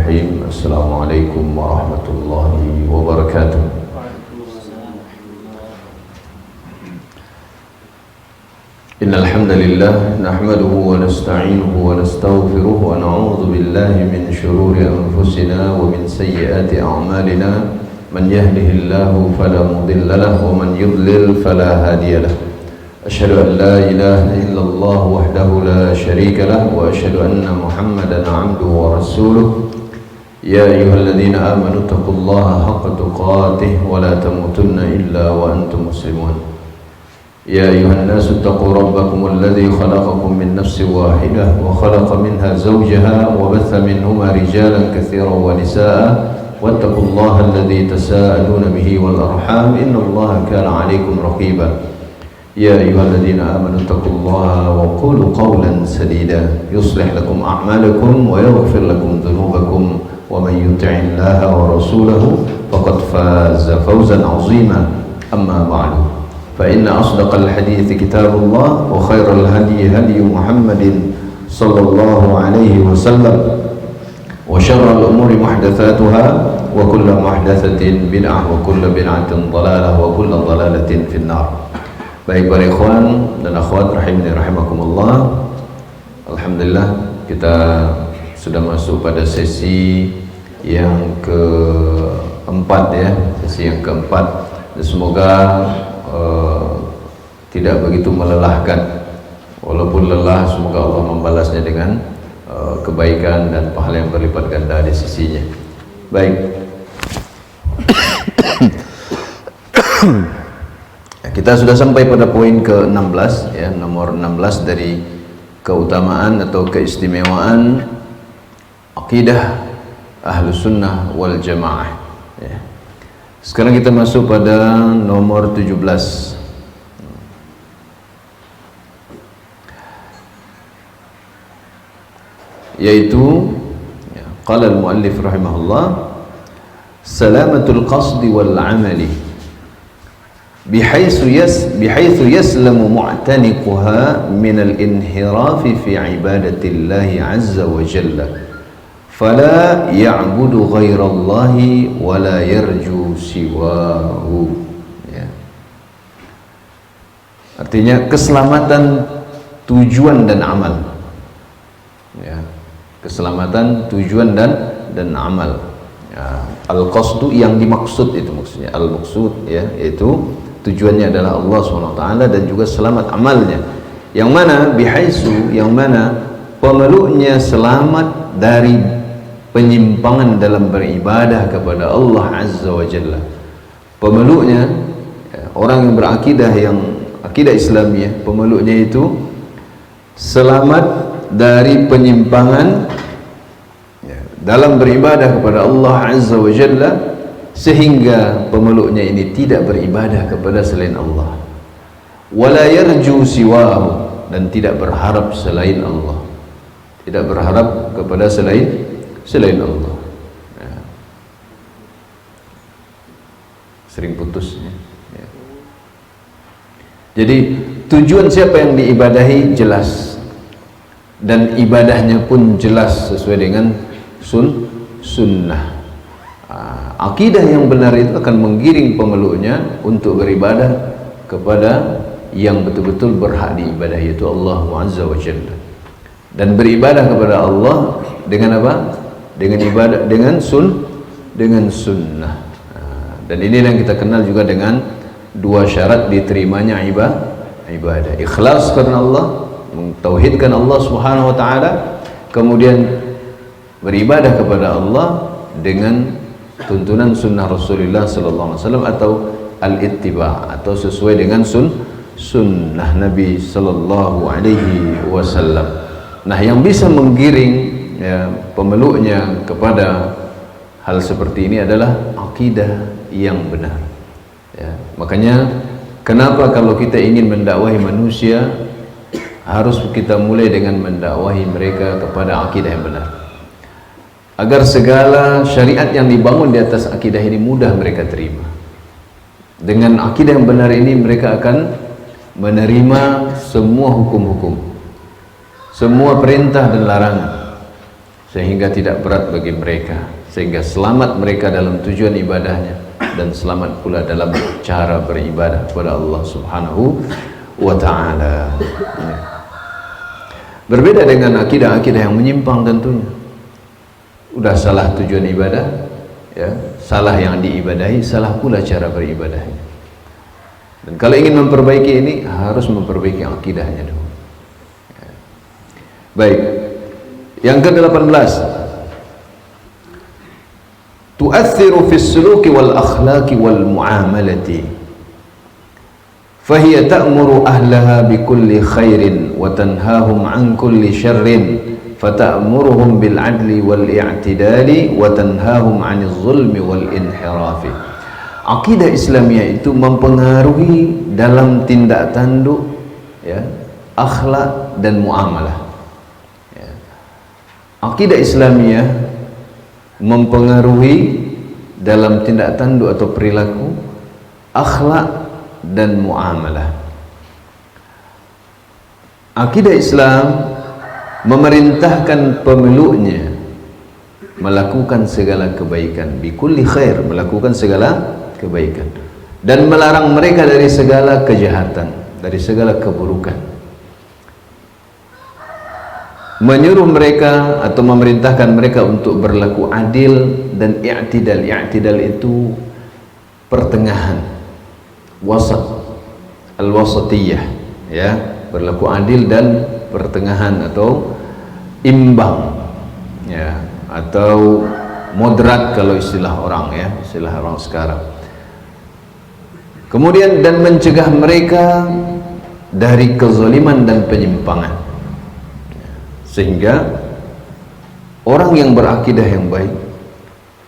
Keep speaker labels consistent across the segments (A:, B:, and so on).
A: Bismillahirrahmanirrahim. Assalamualaikum warahmatullahi wabarakatuh. Innal hamdalillah nahmaduhu wa nasta'inuhu wa nastaghfiruh wa na'udzu billahi min shururi anfusina wa min sayyiati a'malina. Man yahdihillahu fala mudilla lahu wa man yudlil fala hadiya lahu. Asyhadu an la ilaha illallah wahdahu la syarika lah wa asyhadu anna Muhammadan 'abduhu wa rasuluh. Ya ayyuhalladzina amanu taqullaha haqqa tuqatih wa la tamutunna illa wa antum muslimun. Ya ayyuhan nasu taqu rabbakumul ladzi khalaqakum min nafsin wahidah wa khalaqa minha zawjaha wa batha minhuma rijalan katsiran wa nisaa'a wattaqullaha alladzi tasaaluna bihi wal arham innallaha kana 'alaikum raqiba. Ya ayyuhalladzina amanu taqullaha wa qulu qawlan sadida yuslih lakum a'malakum wa yaghfir lakum dhunubakum wa man yuti'illaha wa rasulahu faqad faza fawzan 'azima. Amma ba'du, fa inna asdaqal hadithi kitabullah wa khairal hadi hadi Muhammadin sallallahu alaihi wasallam wa syarrul umuri muhdatsatuha wa kullu muhdatsatin bid'ah wa kullu bid'atin dhalalah wa kullu dhalalatin finnar. Baik para ikhwan dan akhwat rahimani rahimakumullah, alhamdulillah kita sudah masuk pada sesi yang keempat ya, sesi yang keempat, dan semoga tidak begitu melelahkan. Walaupun lelah, semoga Allah membalasnya dengan kebaikan dan pahala yang berlipat ganda di sisinya. Baik. Kita sudah sampai pada poin ke-16 ya, nomor 16 dari keutamaan atau keistimewaan akidah Ahlus Sunnah wal Jamaah ya. Sekarang kita masuk pada nomor 17, yaitu ya, qala al-muallif rahimahullah salamatul qasdi wal amali bihaythu yaslamu mu'taniquha min al-inhirafi fi ibadatillahi azza wa jalla fala ya'budu ghairallahi wa la yarju siwahu ya. Artinya keselamatan tujuan dan amal ya. Keselamatan tujuan dan amal ya. Al-qasdu yang dimaksud itu maksudnya, al-maksud ya, yaitu tujuannya adalah Allah SWT dan juga selamat amalnya, yang mana bihaisu, yang mana pemeluknya selamat dari penyimpangan dalam beribadah kepada Allah Azza wa Jalla. Pemeluknya ya, orang yang berakidah, yang akidah Islamiyah, pemeluknya itu selamat dari penyimpangan ya, dalam beribadah kepada Allah Azza wa Jalla, sehingga pemeluknya ini tidak beribadah kepada selain Allah, wala yarju siwahu, dan tidak berharap selain Allah, tidak berharap kepada selain Allah ya. Sering putus ya. Jadi tujuan siapa yang diibadahi jelas, dan ibadahnya pun jelas sesuai dengan sunnah. Akidah yang benar itu akan menggiring pemeluknya untuk beribadah kepada yang betul-betul berhak diibadah, yaitu Allah Azza wa Jalla. Dan beribadah kepada Allah dengan apa? Dengan ibadah, dengan sunnah. Dan ini yang kita kenal juga dengan dua syarat diterimanya ibadah. Ikhlas karena Allah, mentauhidkan Allah Subhanahu wa taala, kemudian beribadah kepada Allah dengan tuntunan sunnah Rasulullah sallallahu alaihi wasallam, atau al-ittiba', atau sesuai dengan sunnah Nabi sallallahu alaihi wasallam. Nah, yang bisa menggiring ya, pemeluknya kepada hal seperti ini adalah akidah yang benar ya. Makanya kenapa kalau kita ingin mendakwahi manusia, harus kita mulai dengan mendakwahi mereka kepada akidah yang benar, agar segala syariat yang dibangun di atas akidah ini mudah mereka terima. Dengan akidah yang benar ini mereka akan menerima semua hukum-hukum, semua perintah dan larangan, sehingga tidak berat bagi mereka, sehingga selamat mereka dalam tujuan ibadahnya dan selamat pula dalam cara beribadah kepada Allah Subhanahu wa ta'ala. Berbeda dengan akidah-akidah yang menyimpang tentunya. Udah salah tujuan ibadah, ya, salah yang diibadahi, salah pula cara beribadahnya. Dan kalau ingin memperbaiki ini harus memperbaiki akidahnya dulu. Ya. Baik. Yang ke-18, tu'athiru fi suluki wal akhlaqi wal muamalati, fahiya ta'muru ahlaha bi kulli khairin wa tanhahum an kulli syarrin, fata'muruhum bil adli wal i'tidali wa tanhahum 'anil zulmi wal inhirafi. Akidah Islamiyah itu mempengaruhi dalam tindak tanduk, ya, akhlak dan muamalah. Akidah Islamiyah mempengaruhi dalam tindak tanduk atau perilaku, akhlak dan muamalah. Akidah Islam memerintahkan pemeluknya melakukan segala kebaikan, bikulli khair, melakukan segala kebaikan, dan melarang mereka dari segala kejahatan, dari segala keburukan. Menyuruh mereka atau memerintahkan mereka untuk berlaku adil dan i'tidal. I'tidal itu pertengahan, wasat, al-wasatiyah, ya, berlaku adil dan pertengahan atau imbang, ya, atau moderat kalau istilah orang, ya, istilah orang sekarang. Kemudian dan mencegah mereka dari kezaliman dan penyimpangan, sehingga orang yang berakidah yang baik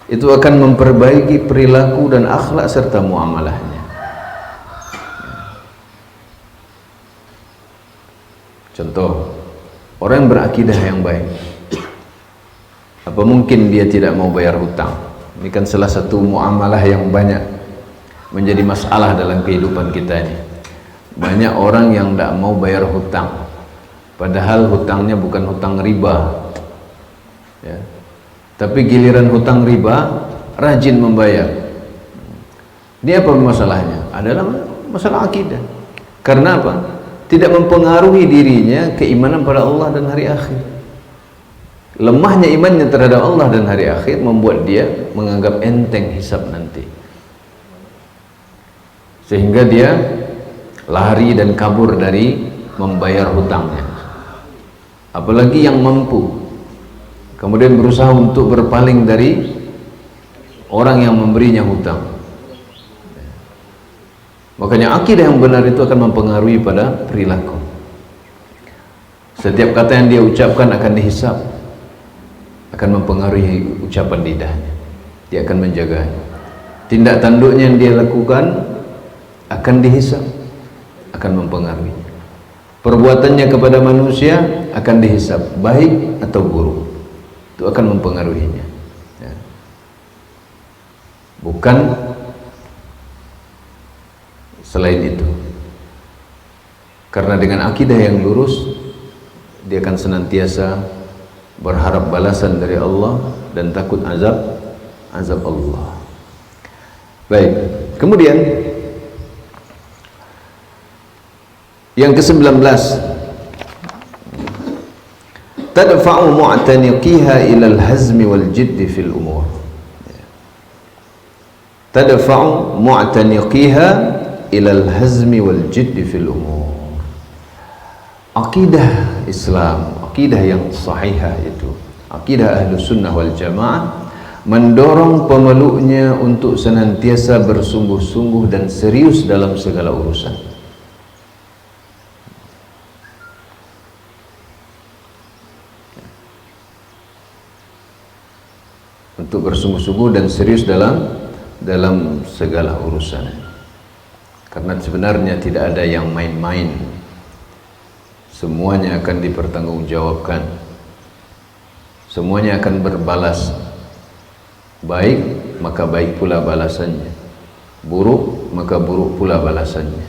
A: itu akan memperbaiki perilaku dan akhlak serta muamalahnya. Contoh, orang yang berakidah yang baik, apa mungkin dia tidak mau bayar hutang? Ini kan salah satu muamalah yang banyak menjadi masalah dalam kehidupan kita ini. Banyak orang yang tidak mau bayar hutang, padahal hutangnya bukan hutang riba, ya. Tapi giliran hutang riba rajin membayar. Ini apa masalahnya? Adalah masalah akidah. Karena apa? Tidak mempengaruhi dirinya keimanan pada Allah dan hari akhir. Lemahnya imannya terhadap Allah dan hari akhir membuat dia menganggap enteng hisab nanti, sehingga dia lari dan kabur dari membayar hutangnya. Apalagi yang mampu, kemudian berusaha untuk berpaling dari orang yang memberinya hutang. Makanya akidah yang benar itu akan mempengaruhi pada perilaku. Setiap kata yang dia ucapkan akan dihisab, akan mempengaruhi ucapan lidahnya. Dia akan menjaganya. Tindak tanduknya yang dia lakukan akan dihisab, akan mempengaruhi. Perbuatannya kepada manusia akan dihisab, baik atau buruk, itu akan mempengaruhinya, ya. Bukan selain itu. Karena dengan akidah yang lurus, dia akan senantiasa berharap balasan dari Allah dan takut azab Allah. Baik, kemudian yang ke-19, tadfa'u mu'taniqiha ila al-hazmi wal jiddi fil umur. Tadfa'u mu'taniqiha ila al-hazmi wal jiddi fil umur. Akidah Islam, akidah yang sahihah itu, akidah Ahlus Sunnah wal Jamaah, mendorong pemeluknya untuk senantiasa bersungguh-sungguh dan serius dalam segala urusan. Untuk bersungguh-sungguh dan serius dalam segala urusan. Karena sebenarnya tidak ada yang main-main. Semuanya akan dipertanggungjawabkan. Semuanya akan berbalas. Baik, maka baik pula balasannya. Buruk, maka buruk pula balasannya.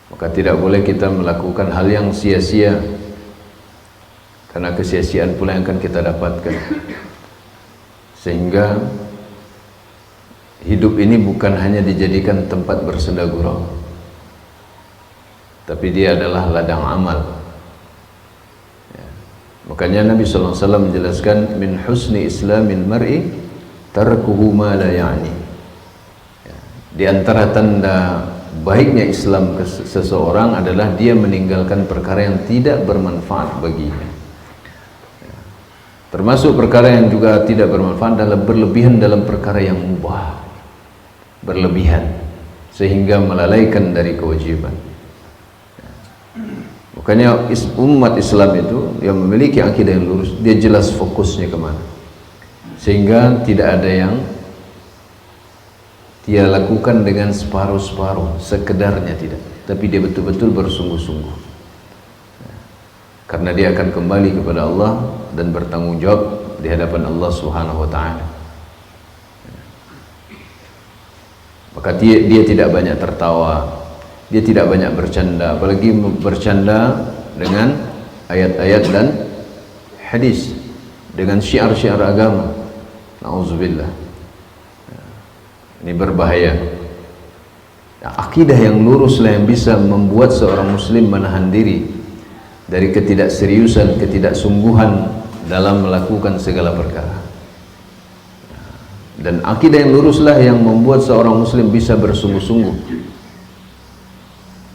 A: Maka tidak boleh kita melakukan hal yang sia-sia. karena kesia-siaan pula yang akan kita dapatkan. Sehingga hidup ini bukan hanya dijadikan tempat bersenda gurau, tapi dia adalah ladang amal. Ya. Makanya Nabi SAW menjelaskan, min husni islamil mar'i tarkuhu ma la ya'ni. Ya. Di antara tanda baiknya Islam seseorang adalah dia meninggalkan perkara yang tidak bermanfaat baginya. Ya. Termasuk perkara yang juga tidak bermanfaat adalah berlebihan dalam perkara yang mubah, berlebihan sehingga melalaikan dari kewajiban. Makanya umat Islam itu yang memiliki akidah yang lurus, dia jelas fokusnya kemana, sehingga tidak ada yang dia lakukan dengan separuh-separuh, sekedarnya tidak, tapi dia betul-betul bersungguh-sungguh, karena dia akan kembali kepada Allah dan bertanggung jawab di hadapan Allah Subhanahu wa Ta'ala. Maka dia tidak banyak tertawa, dia tidak banyak bercanda, apalagi bercanda dengan ayat-ayat dan hadis, dengan syiar-syiar agama. Nauzubillah. Ini berbahaya. Akidah yang luruslah yang bisa membuat seorang muslim menahan diri dari ketidakseriusan, ketidaksungguhan dalam melakukan segala perkara. Dan akidah yang luruslah yang membuat seorang muslim bisa bersungguh-sungguh,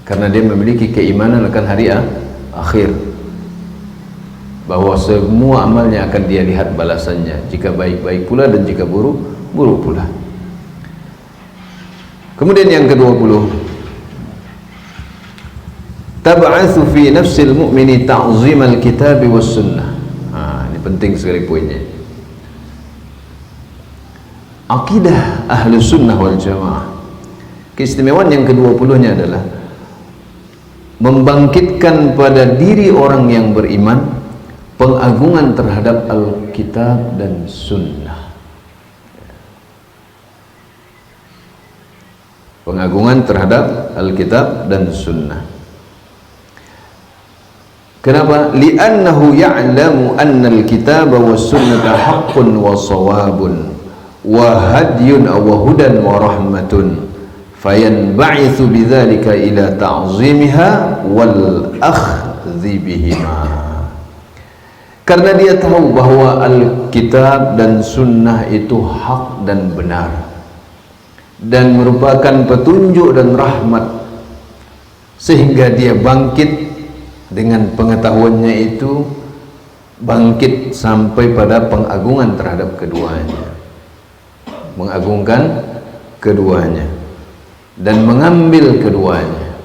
A: karena dia memiliki keimanan akan hari akhir, bahwa semua amalnya akan dia lihat balasannya, jika baik-baik pula dan jika buruk pula. Kemudian yang ke-20, tab'atsu fi nafsil mu'mini ta'zimal kitab was sunnah. Ini penting sekali poinnya. Akidah ahlu sunnah wal jamaah, keistimewaan yang ke-20-nya adalah membangkitkan pada diri orang yang beriman pengagungan terhadap Alkitab dan Sunnah. Pengagungan terhadap Alkitab dan Sunnah. Kenapa? Li'annahu ya'lamu anna al-kitaba was sunnata haqqun wa shawabun wa hadyun wa hudan wa rahmatun, fayanba'itsu bidzalika ila ta'zimiha wal akhdhi bihima. Karena dia tahu bahwa Alkitab dan Sunnah itu hak dan benar dan merupakan petunjuk dan rahmat, sehingga dia bangkit dengan pengetahuannya itu, bangkit sampai pada pengagungan terhadap keduanya, mengagungkan keduanya dan mengambil keduanya,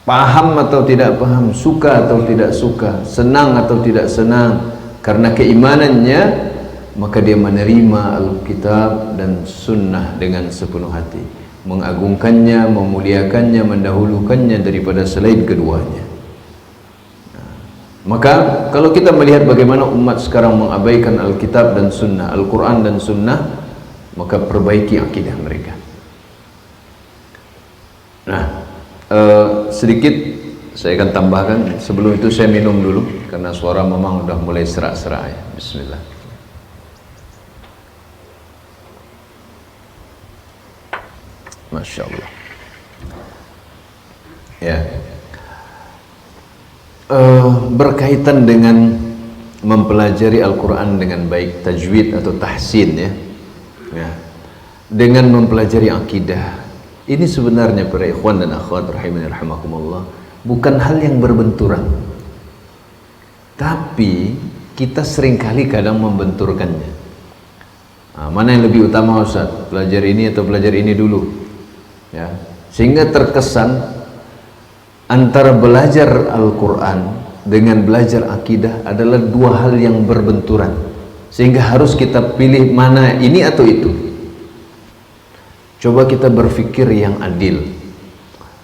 A: paham atau tidak paham, suka atau tidak suka, senang atau tidak senang, karena keimanannya maka dia menerima Alkitab dan Sunnah dengan sepenuh hati, mengagungkannya, memuliakannya, mendahulukannya daripada selain keduanya. Maka kalau kita melihat bagaimana umat sekarang mengabaikan Alkitab dan Sunnah, Al-Quran dan Sunnah, maka perbaiki akidah mereka. Nah, sedikit saya akan tambahkan. Sebelum itu saya minum dulu, karena suara memang sudah mulai serak-serak ya. Bismillah. Masya Allah. Ya. Berkaitan dengan mempelajari Al-Quran dengan baik, tajwid atau tahsin ya. Dengan mempelajari akidah, ini sebenarnya para ikhwan dan akhwat rahimani rahimakumullah, bukan hal yang berbenturan, tapi kita seringkali kadang membenturkannya. Mana yang lebih utama Ustaz, belajar ini atau belajar ini dulu ya, sehingga terkesan antara belajar Al-Quran dengan belajar akidah adalah dua hal yang berbenturan, sehingga harus kita pilih mana ini atau itu. Coba kita berfikir yang adil,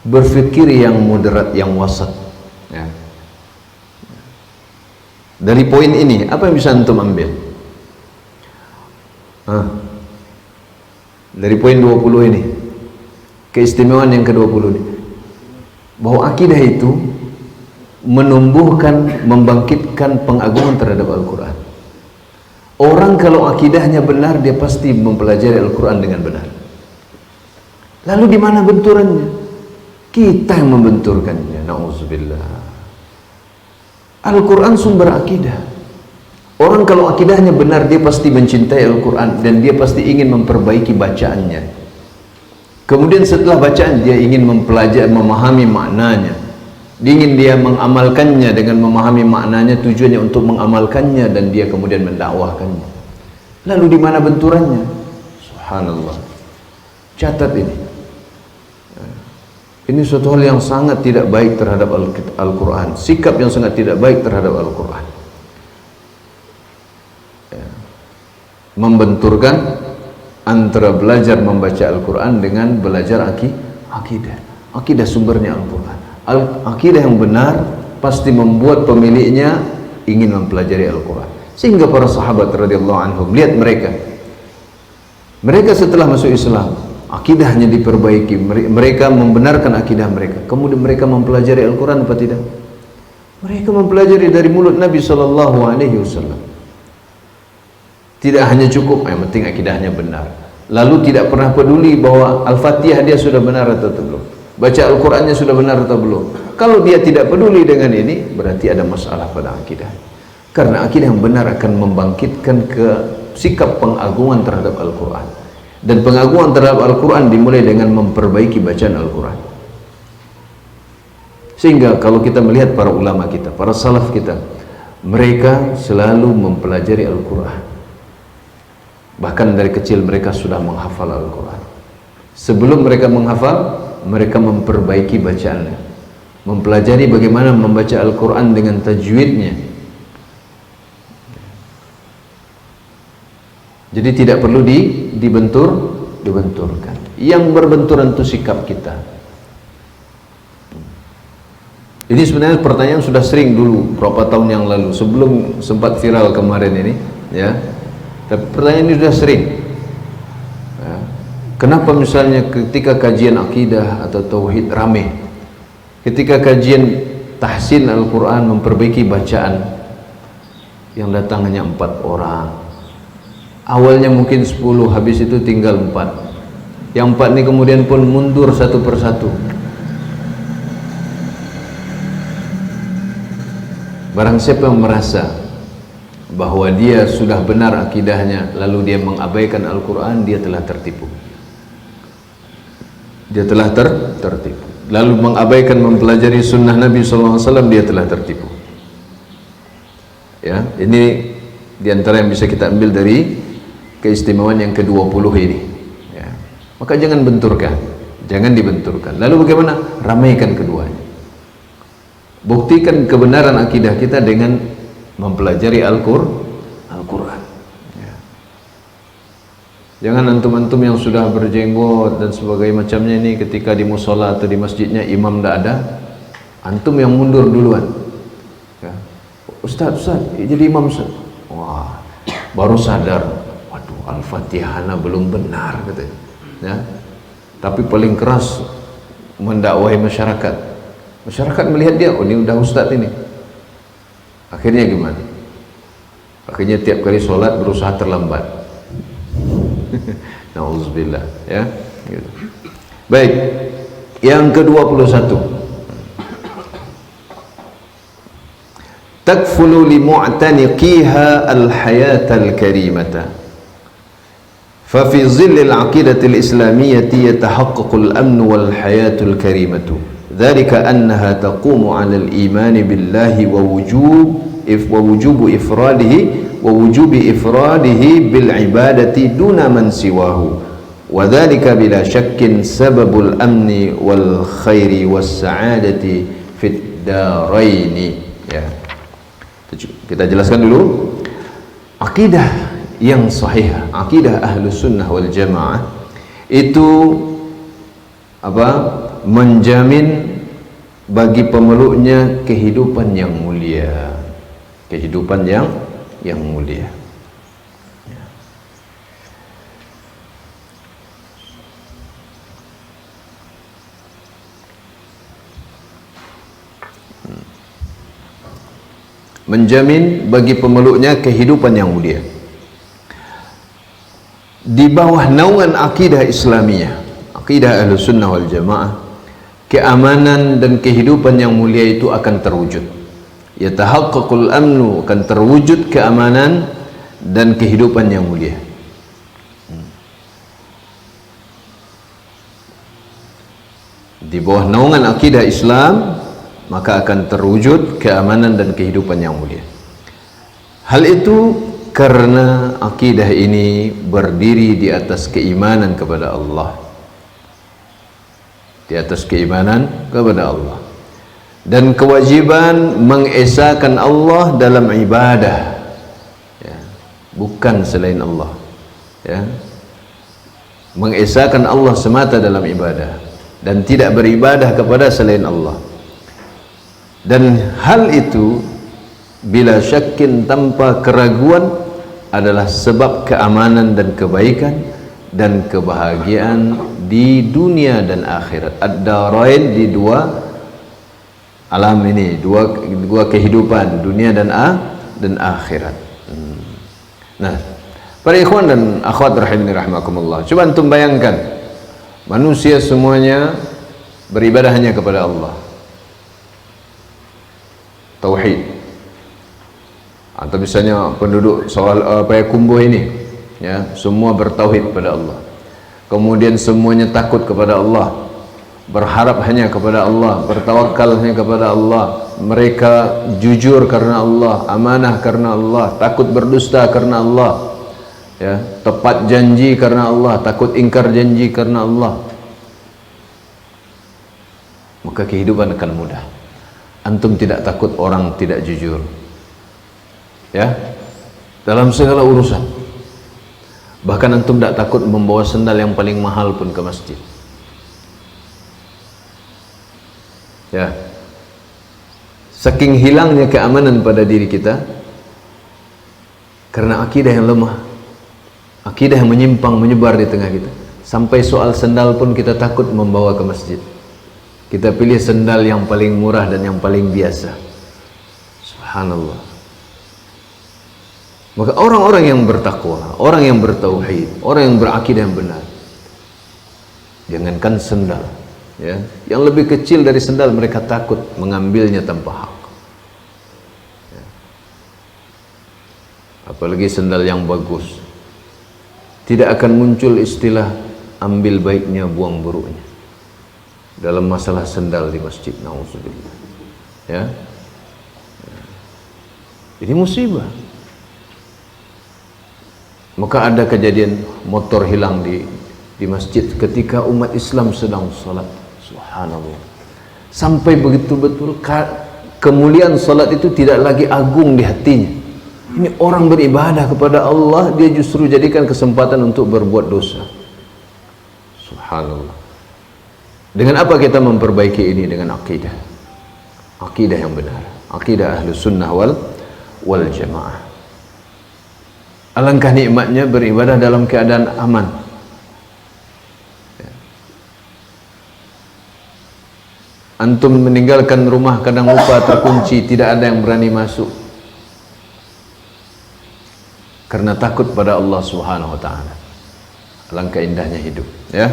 A: berfikir yang moderat, yang wasat ya. Dari poin ini apa yang bisa antum ambil? Dari poin 20 ini, keistimewaan yang ke-20 ini, bahwa akidah itu menumbuhkan, membangkitkan pengagungan terhadap Al-Quran. Orang kalau akidahnya benar, dia pasti mempelajari Al-Quran dengan benar. Lalu di mana benturannya? Kita yang membenturkannya. Na'udzubillah. Al-Quran sumber akidah. Orang kalau akidahnya benar, dia pasti mencintai Al-Quran dan dia pasti ingin memperbaiki bacaannya. Kemudian setelah bacaan, dia ingin mempelajari, memahami maknanya. Ingin dia mengamalkannya. Dengan memahami maknanya, tujuannya untuk mengamalkannya dan dia kemudian mendakwahkannya. Lalu di mana benturannya? Subhanallah. Catat ini. Ini suatu hal yang sangat tidak baik terhadap Al-Quran. Sikap yang sangat tidak baik terhadap Al-Quran. Membenturkan antara belajar membaca Al-Quran dengan belajar akidah. Akidah sumbernya Al-Quran. Akidah yang benar pasti membuat pemiliknya ingin mempelajari Al-Quran. Sehingga para sahabat radhiyallahu anhum, lihat mereka setelah masuk Islam, akidahnya diperbaiki, mereka membenarkan akidah mereka, kemudian mereka mempelajari Al-Quran apa tidak? Mereka mempelajari dari mulut Nabi SAW. Tidak hanya cukup, yang penting akidahnya benar. Lalu tidak pernah peduli bahwa Al-Fatihah dia sudah benar atau belum, baca Al-Qurannya sudah benar atau belum. Kalau dia tidak peduli dengan ini, berarti ada masalah pada akidah. Karena akidah yang benar akan membangkitkan ke sikap pengagungan terhadap Al-Quran. Dan pengagungan terhadap Al-Quran dimulai dengan memperbaiki bacaan Al-Quran. Sehingga kalau kita melihat para ulama kita, para salaf kita, mereka selalu mempelajari Al-Quran. Bahkan dari kecil mereka sudah menghafal Al-Quran. Sebelum mereka menghafal, mereka memperbaiki bacaannya, mempelajari bagaimana membaca Al-Quran dengan tajwidnya. Jadi tidak perlu dibenturkan. Yang berbenturan itu sikap kita. Ini sebenarnya pertanyaan sudah sering dulu berapa tahun yang lalu, sebelum sempat viral kemarin ini, ya. Tapi pertanyaan ini sudah sering. Ya. Kenapa misalnya ketika kajian akidah atau tauhid rame, ketika kajian tahsin Al-Quran, memperbaiki bacaan, yang datang hanya 4 orang. Awalnya mungkin 10, habis itu tinggal 4. Yang 4 ini kemudian pun mundur satu persatu. Barang siapa yang merasa bahwa dia sudah benar akidahnya, lalu dia mengabaikan Al-Quran, dia telah tertipu. Dia telah tertipu. Lalu mengabaikan mempelajari sunnah Nabi SAW, dia telah tertipu. Ya, ini diantara yang bisa kita ambil dari keistimewaan yang ke-20 ini. Ya. Maka jangan benturkan, jangan dibenturkan. Lalu bagaimana? Ramaikan keduanya. Buktikan kebenaran akidah kita dengan mempelajari Al-Quran. Ya. Jangan antum-antum yang sudah berjenggot dan sebagainya macamnya ini, ketika di musola atau di masjidnya imam tidak ada, antum yang mundur duluan. Ya. Ustaz, jadi imam Ustaz. Wah, baru sadar, waduh, Al-Fatihah belum benar katanya. Ya. Tapi paling keras mendakwahi masyarakat. Masyarakat melihat dia, oh ini udah Ustaz ini. Akhirnya gimana? Akhirnya tiap kali sholat berusaha terlambat. Nauzubillah, ya. Gitu. Baik, yang ke-21. Takfulu li mu'taniqiha al-hayata al-karimata. Fa fi zilli al-'aqidati al-islamiyyati yatahaqqaqu al-amn wal-hayatu al-karimatu. ذلك أنها تقوم على الإيمان بالله ووجوب إفراده بالعبادة دون من سواه وذلك بلا شك سبب الأمن والخير والسعادة في الدارين. Ya. Kita jelaskan dulu akidah yang sahih, akidah Ahlus Sunnah wal Jamaah itu apa? Menjamin bagi pemeluknya kehidupan yang mulia, kehidupan yang mulia. menjamin bagi pemeluknya kehidupan yang mulia. Di bawah naungan akidah Islamiyah, akidah Ahlussunnah wal Jamaah, keamanan dan kehidupan yang mulia itu akan terwujud. Yatahaqqaqul amnu, akan terwujud keamanan dan kehidupan yang mulia. Di bawah naungan akidah Islam, maka akan terwujud keamanan dan kehidupan yang mulia. Hal itu karena akidah ini berdiri di atas keimanan kepada Allah, di atas keimanan kepada Allah, dan kewajiban mengesahkan Allah dalam ibadah, ya, bukan selain Allah, ya, mengesahkan Allah semata dalam ibadah dan tidak beribadah kepada selain Allah. Dan hal itu bila syakin, tanpa keraguan, adalah sebab keamanan dan kebaikan dan kebahagiaan di dunia dan akhirat. Ad-darain, di dua alam ini, dua kehidupan, dunia dan akhirat. Nah, para ikhwan dan akhwat rahimani rahimakumullah, coba antum bayangkan, manusia semuanya beribadah hanya kepada Allah, tauhid. Atau misalnya penduduk Payakumbuh ini, ya, semua bertauhid kepada Allah. Kemudian semuanya takut kepada Allah, berharap hanya kepada Allah, bertawakal hanya kepada Allah. Mereka jujur karena Allah, amanah karena Allah, takut berdusta karena Allah, ya, tepat janji karena Allah, takut ingkar janji karena Allah. Maka kehidupan akan mudah. Antum tidak takut orang tidak jujur, ya, dalam segala urusan. Bahkan antum tidak takut membawa sendal yang paling mahal pun ke masjid, ya. Saking hilangnya keamanan pada diri kita karena akidah yang lemah, akidah yang menyimpang menyebar di tengah kita. Sampai soal sendal pun kita takut membawa ke masjid. Kita pilih sendal yang paling murah dan yang paling biasa. Subhanallah. Maka orang-orang yang bertakwa, orang yang bertauhid, orang yang berakidah yang benar, jangankan sendal, ya, yang lebih kecil dari sendal mereka takut mengambilnya tanpa hak, ya. Apalagi sendal yang bagus, tidak akan muncul istilah ambil baiknya buang buruknya dalam masalah sendal di masjid. Nauzubillah, ya. Ini musibah. Maka ada kejadian motor hilang di masjid ketika umat Islam sedang salat. Subhanallah. Sampai begitu-betul kemuliaan salat itu tidak lagi agung di hatinya. Ini orang beribadah kepada Allah, dia justru jadikan kesempatan untuk berbuat dosa. Subhanallah. Dengan apa kita memperbaiki ini? Dengan akidah. Akidah yang benar. Akidah Ahlussunnah wal Jamaah. Alangkah nikmatnya beribadah dalam keadaan aman, ya. Antum meninggalkan rumah kadang lupa terkunci, tidak ada yang berani masuk karena takut pada Allah Subhanahu wa ta'ala. Alangkah indahnya hidup, ya.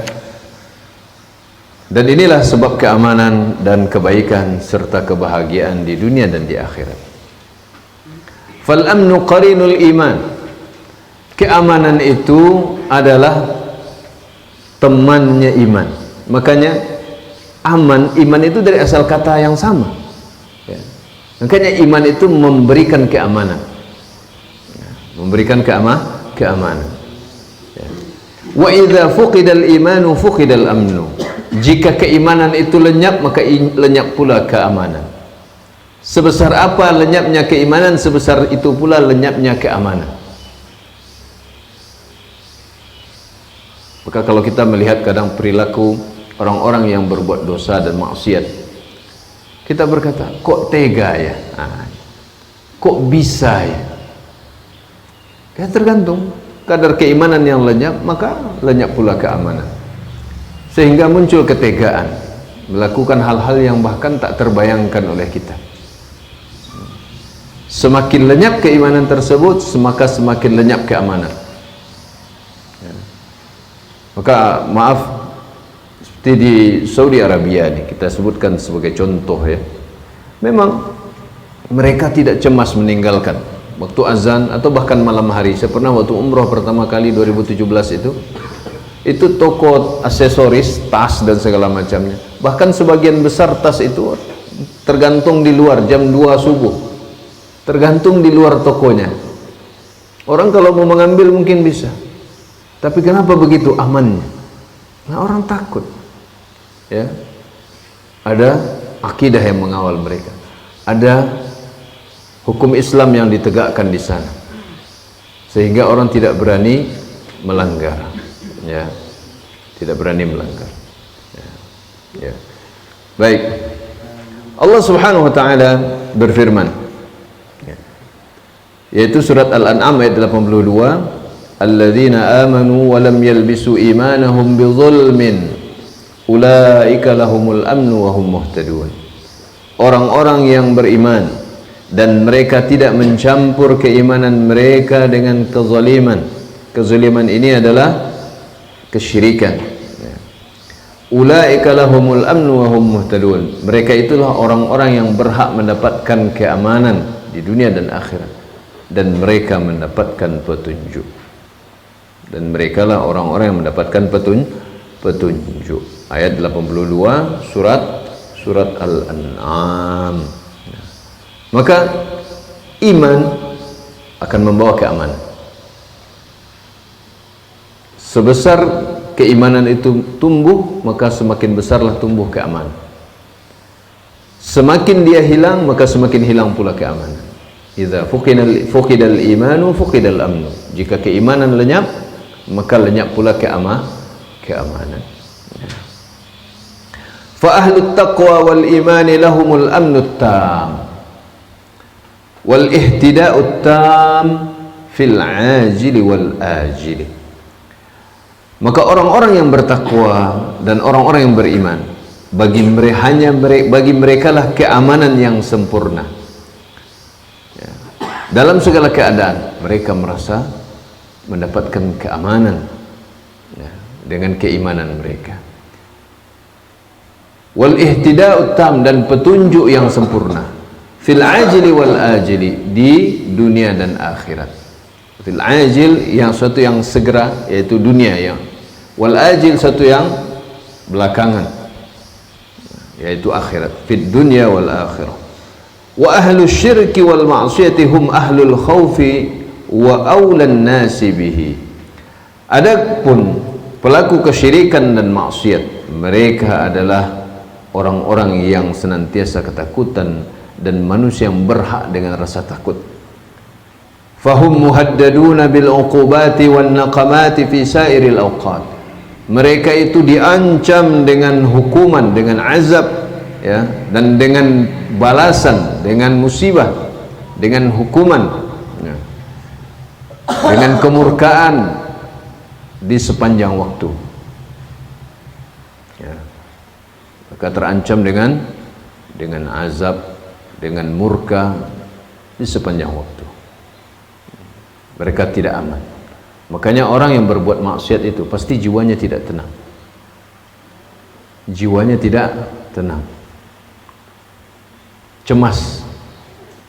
A: Dan inilah sebab keamanan dan kebaikan serta kebahagiaan di dunia dan di akhirat. Fal amnu qarinul iman. Keamanan itu adalah temannya iman. Makanya iman itu dari asal kata yang sama, ya. Makanya iman itu memberikan keamanan, ya, memberikan keamanan, ya. Wa idza fuqidal imanu fuqidal amnu. Jika keimanan itu lenyap, maka lenyap pula keamanan. Sebesar apa lenyapnya keimanan, sebesar itu pula lenyapnya keamanan. Maka kalau kita melihat kadang perilaku orang-orang yang berbuat dosa dan maksiat, kita berkata, kok tega ya? Kok bisa ya? Ya tergantung kadar keimanan yang lenyap, maka lenyap pula keamanan. Sehingga muncul ketegaan, melakukan hal-hal yang bahkan tak terbayangkan oleh kita. Semakin lenyap keimanan tersebut, maka semakin lenyap keamanan. Ya. Maka maaf, seperti di Saudi Arabia nih, kita sebutkan sebagai contoh ya. Memang mereka tidak cemas meninggalkan waktu azan atau bahkan malam hari. Saya pernah waktu umroh pertama kali 2017 itu toko aksesoris, tas dan segala macamnya. Bahkan sebagian besar tas itu tergantung di luar jam 2 subuh. Tergantung di luar tokonya. Orang kalau mau mengambil mungkin bisa. Tapi kenapa begitu amannya? Nah, orang takut. Ya. Ada akidah yang mengawal mereka. Ada hukum Islam yang ditegakkan di sana. Sehingga orang tidak berani melanggar. Ya. Tidak berani melanggar. Ya. Ya. Baik. Allah Subhanahu wa taala berfirman, yaitu surat Al-An'am ayat 82, alladzina amanu wa lam yalbisu imanahum bizulmin ulaika lahumul amnu wa hum muhtadun. Orang-orang yang beriman dan mereka tidak mencampur keimanan mereka dengan kezaliman. Kezaliman ini adalah kesyirikan. Ulaika lahumul amnu wa hum muhtadun. Mereka itulah orang-orang yang berhak mendapatkan keamanan di dunia dan akhirat, dan mereka mendapatkan petunjuk. Dan merekalah orang-orang yang mendapatkan petunjuk. Ayat 82 surat Al-An'am. Maka iman akan membawa keamanan. Sebesar keimanan itu tumbuh, maka semakin besarlah tumbuh keamanan. Semakin dia hilang, maka semakin hilang pula keamanan. Idza fuqidal imanu fuqidal amnu. Jika keimanan lenyap, maka lenyap pula keamanan. Fa ahlut taqwa wal imani lahumul amnut tam wal ihtida'ut tam fil ajili wal ajili. Maka orang-orang yang bertakwa dan orang-orang yang beriman, bagi mereka lah keamanan yang sempurna. Ya. Dalam segala keadaan mereka merasa mendapatkan keamanan, ya, dengan keimanan mereka. Wal ihtida'ut tam, dan petunjuk yang sempurna. Fil ajili wal ajili, di dunia dan akhirat. Fil ajil, yang suatu yang segera, yaitu dunia, yang wal ajil satu yang belakangan, yaitu akhirat. Fid dunya wal akhirah. Wa ahlu syirki wal ma'siyati hum ahlul khawfi wa awlan nasi bihi. Adapun pelaku kesyirikan dan maksiat, mereka adalah orang-orang yang senantiasa ketakutan dan manusia yang berhak dengan rasa takut. Fahum muhaddaduna bil uqubati wan naqamati fi sairil awqat. Mereka itu diancam dengan hukuman, dengan azab, ya, dan dengan balasan, dengan musibah, dengan hukuman, ya, dengan kemurkaan di sepanjang waktu. Ya. Maka terancam dengan azab, dengan murka di sepanjang waktu. Mereka tidak aman. Makanya orang yang berbuat maksiat itu pasti jiwanya tidak tenang. Jiwanya tidak tenang. Cemas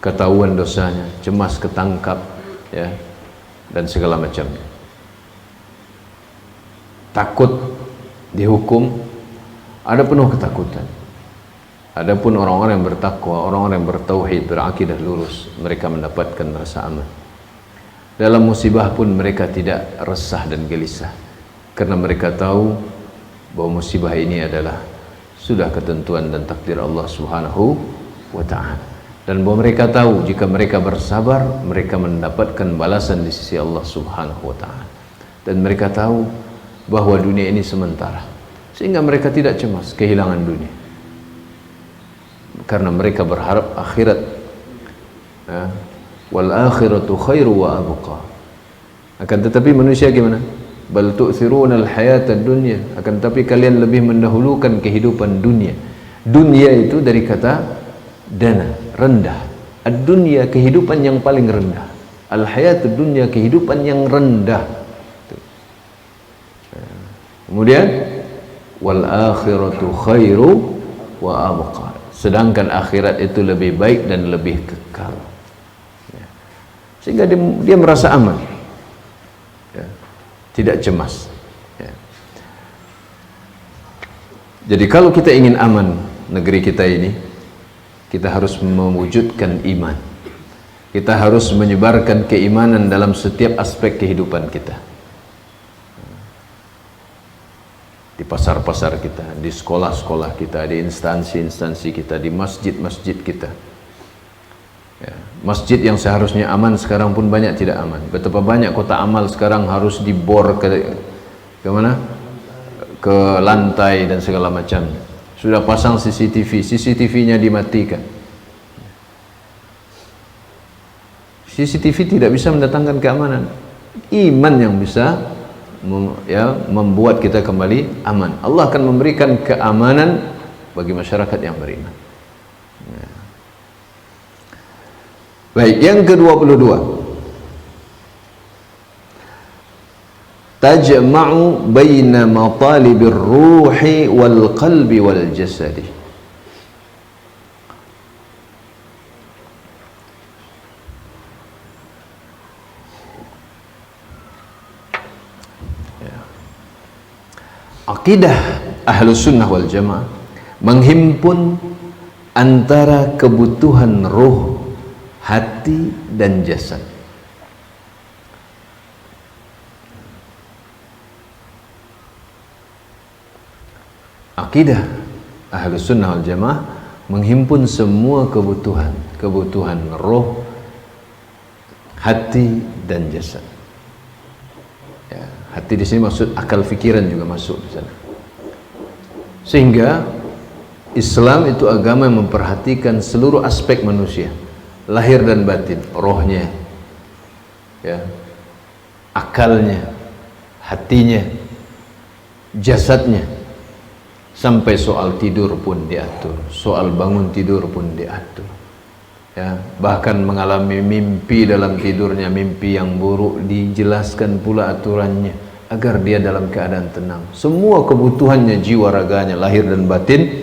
A: ketahuan dosanya, cemas ketangkap, ya, dan segala macamnya. Takut dihukum, ada penuh ketakutan. Adapun orang-orang yang bertakwa, orang-orang yang bertauhid, berakidah lurus, mereka mendapatkan rasa aman. Dalam musibah pun mereka tidak resah dan gelisah, karena mereka tahu bahwa musibah ini adalah sudah ketentuan dan takdir Allah Subhanahu wa ta'ala, dan bahwa mereka tahu jika mereka bersabar, mereka mendapatkan balasan di sisi Allah Subhanahu wa ta'ala, dan mereka tahu bahwa dunia ini sementara, sehingga mereka tidak cemas kehilangan dunia, karena mereka berharap akhirat. Ya. Wal akhiratu khairu wa abqa. Akan tetapi manusia gimana? Bal tu'thiruna al hayata dunya. Akan tetapi kalian lebih mendahulukan kehidupan dunia. Dunia itu dari kata dana, rendah. Ad-dunya, kehidupan yang paling rendah. Al-hayatud dunya, kehidupan yang rendah. Kemudian wal akhiratu khairu wa abqa. Sedangkan akhirat itu lebih baik dan lebih kekal. Sehingga dia merasa aman, tidak cemas. Jadi kalau kita ingin aman negeri kita ini, kita harus mewujudkan iman. Kita harus menyebarkan keimanan dalam setiap aspek kehidupan kita. Di pasar-pasar kita, di sekolah-sekolah kita, di instansi-instansi kita, di masjid-masjid kita. Ya, masjid yang seharusnya aman sekarang pun banyak tidak aman. Betapa banyak kota amal sekarang harus dibor ke mana? Ke lantai dan segala macam. Sudah pasang CCTV, CCTV-nya dimatikan. CCTV tidak bisa mendatangkan keamanan. Iman yang bisa membuat kita kembali aman. Allah akan memberikan keamanan bagi masyarakat yang beriman. Baik, yang ke-22. Tajma'u baina matalibir ruhi wal qalbi wal jasadi. Akidah Ahlus Sunnah wal Jamaah menghimpun antara kebutuhan ruh, hati dan jasad. Akidah Ahlus Sunnah wal Jamaah menghimpun semua kebutuhan roh, hati dan jasad. Ya, hati di sini maksud akal fikiran juga masuk di sana. Sehingga Islam itu agama yang memperhatikan seluruh aspek manusia, lahir dan batin, rohnya, ya, akalnya, hatinya, jasadnya, sampai soal tidur pun diatur, soal bangun tidur pun diatur. Ya, bahkan mengalami mimpi dalam tidurnya, mimpi yang buruk, dijelaskan pula aturannya agar dia dalam keadaan tenang. Semua kebutuhannya, jiwa raganya, lahir dan batin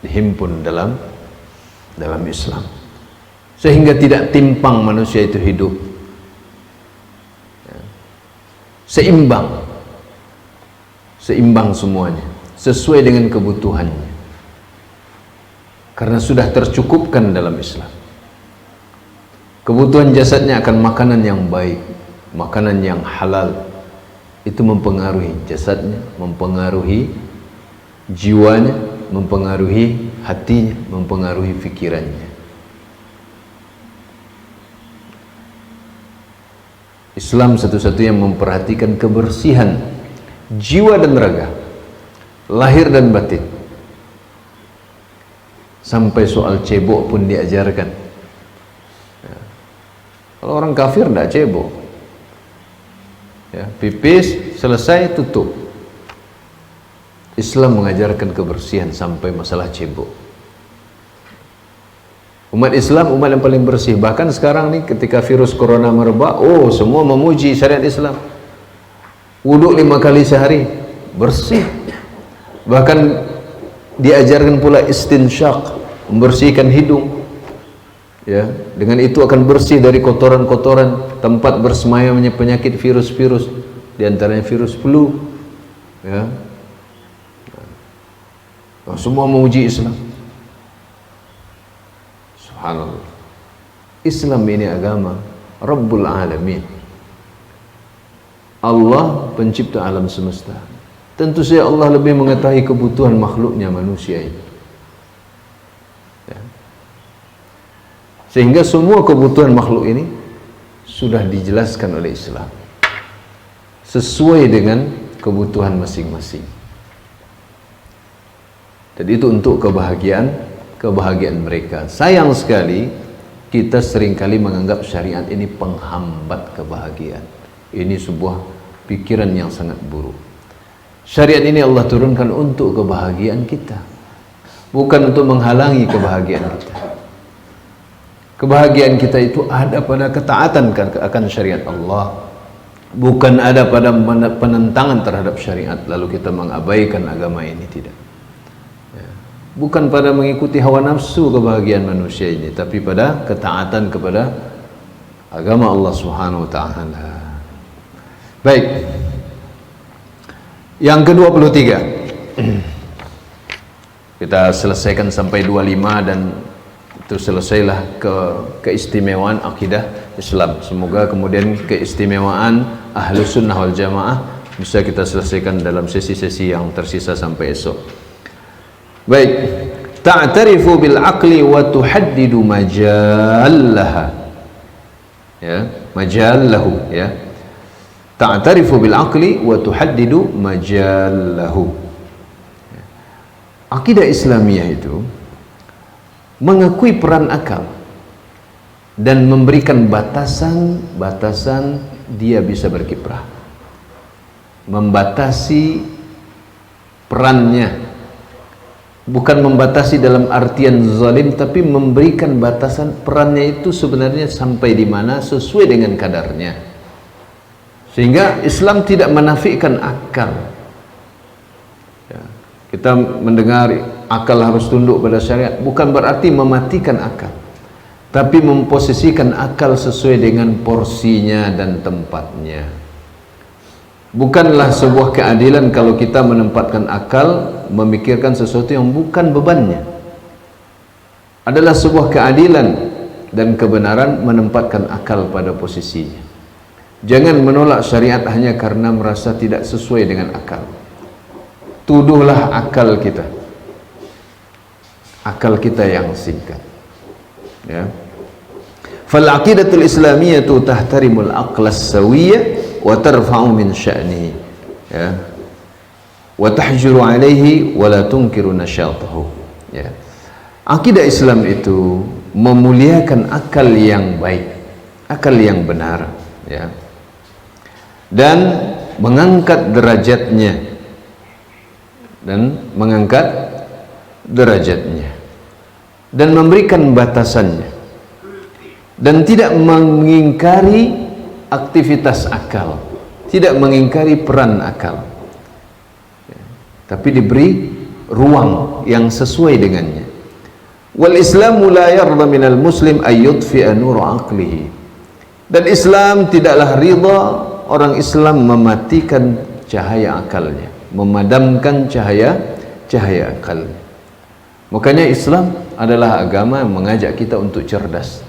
A: dihimpun dalam Islam, sehingga tidak timpang manusia itu hidup, ya, seimbang semuanya, sesuai dengan kebutuhannya, karena sudah tercukupkan dalam Islam. Kebutuhan jasadnya akan makanan yang baik, makanan yang halal, itu mempengaruhi jasadnya, mempengaruhi jiwanya, mempengaruhi hatinya, mempengaruhi fikirannya. Islam satu-satunya yang memperhatikan kebersihan jiwa dan raga, lahir dan batin. Sampai soal cebok pun diajarkan. Ya. Kalau orang kafir tidak cebok, ya, pipis selesai tutup. Islam mengajarkan kebersihan sampai masalah cebok. Umat Islam umat yang paling bersih. Bahkan sekarang nih ketika virus corona merebak, semua memuji syariat Islam. Wuduk 5 kali sehari, bersih. Bahkan diajarkan pula istinsyaq, membersihkan hidung. Ya, dengan itu akan bersih dari kotoran-kotoran, tempat bersemayamnya penyakit virus-virus, diantaranya virus flu. Ya. Semua memuji Islam. Subhanallah. Islam ini agama Rabbul Alamin. Allah pencipta alam semesta. Tentu saja Allah lebih mengetahui kebutuhan makhluknya, manusia ini. Ya. Sehingga semua kebutuhan makhluk ini sudah dijelaskan oleh Islam sesuai dengan kebutuhan masing-masing. Dan itu untuk kebahagiaan mereka. Sayang sekali kita seringkali menganggap syariat ini penghambat kebahagiaan. Ini sebuah pikiran yang sangat buruk. Syariat ini Allah turunkan untuk kebahagiaan kita, bukan untuk menghalangi kebahagiaan kita. Kebahagiaan kita itu ada pada ketaatan akan syariat Allah, bukan ada pada penentangan terhadap syariat lalu kita mengabaikan agama ini. Tidak ya. Bukan pada mengikuti hawa nafsu kebahagiaan manusia ini, tapi pada ketaatan kepada agama Allah Subhanahu wa ta'ala. Baik, yang ke-23 kita selesaikan sampai 25 dan itu selesailah keistimewaan akidah Islam. Semoga kemudian keistimewaan Ahlus Sunnah wal Jamaah bisa kita selesaikan dalam sesi-sesi yang tersisa sampai esok. Baik, ta'tarifu bil aqli wa tuhaddidu majallaha. Ya, majallahu ya. Ta'tarifu bil aqli wa tuhaddidu majallahu. Akidah Islamiyah itu mengakui peran akal dan memberikan batasan-batasan dia bisa berkiprah, membatasi perannya, bukan membatasi dalam artian zalim, tapi memberikan batasan perannya itu sebenarnya sampai di mana sesuai dengan kadarnya, sehingga Islam tidak menafikan akal. Kita mendengar akal harus tunduk pada syariat, bukan berarti mematikan akal, tapi memposisikan akal sesuai dengan porsinya dan tempatnya. Bukanlah sebuah keadilan kalau kita menempatkan akal memikirkan sesuatu yang bukan bebannya. Adalah sebuah keadilan dan kebenaran menempatkan akal pada posisinya. Jangan menolak syariat hanya karena merasa tidak sesuai dengan akal. Tuduhlah akal kita yang singkat ya. Fal aqidatul islamiyatu tahtarimul aqlas sawiyya wa tarfa'u min sya'nihi ya, wa tahjuru alaihi wa la tunkiru nasyatahu ya. Akidah Islam itu memuliakan akal yang baik, akal yang benar ya, dan mengangkat derajatnya dan memberikan batasannya, dan tidak mengingkari aktivitas akal, tidak mengingkari peran akal, tapi diberi ruang yang sesuai dengannya. Wal Islamu la yarda minal muslim ay yudfi'a nur aqlihi. Dan Islam tidaklah ridha orang Islam mematikan cahaya akalnya, memadamkan cahaya akalnya. Makanya Islam adalah agama yang mengajak kita untuk cerdas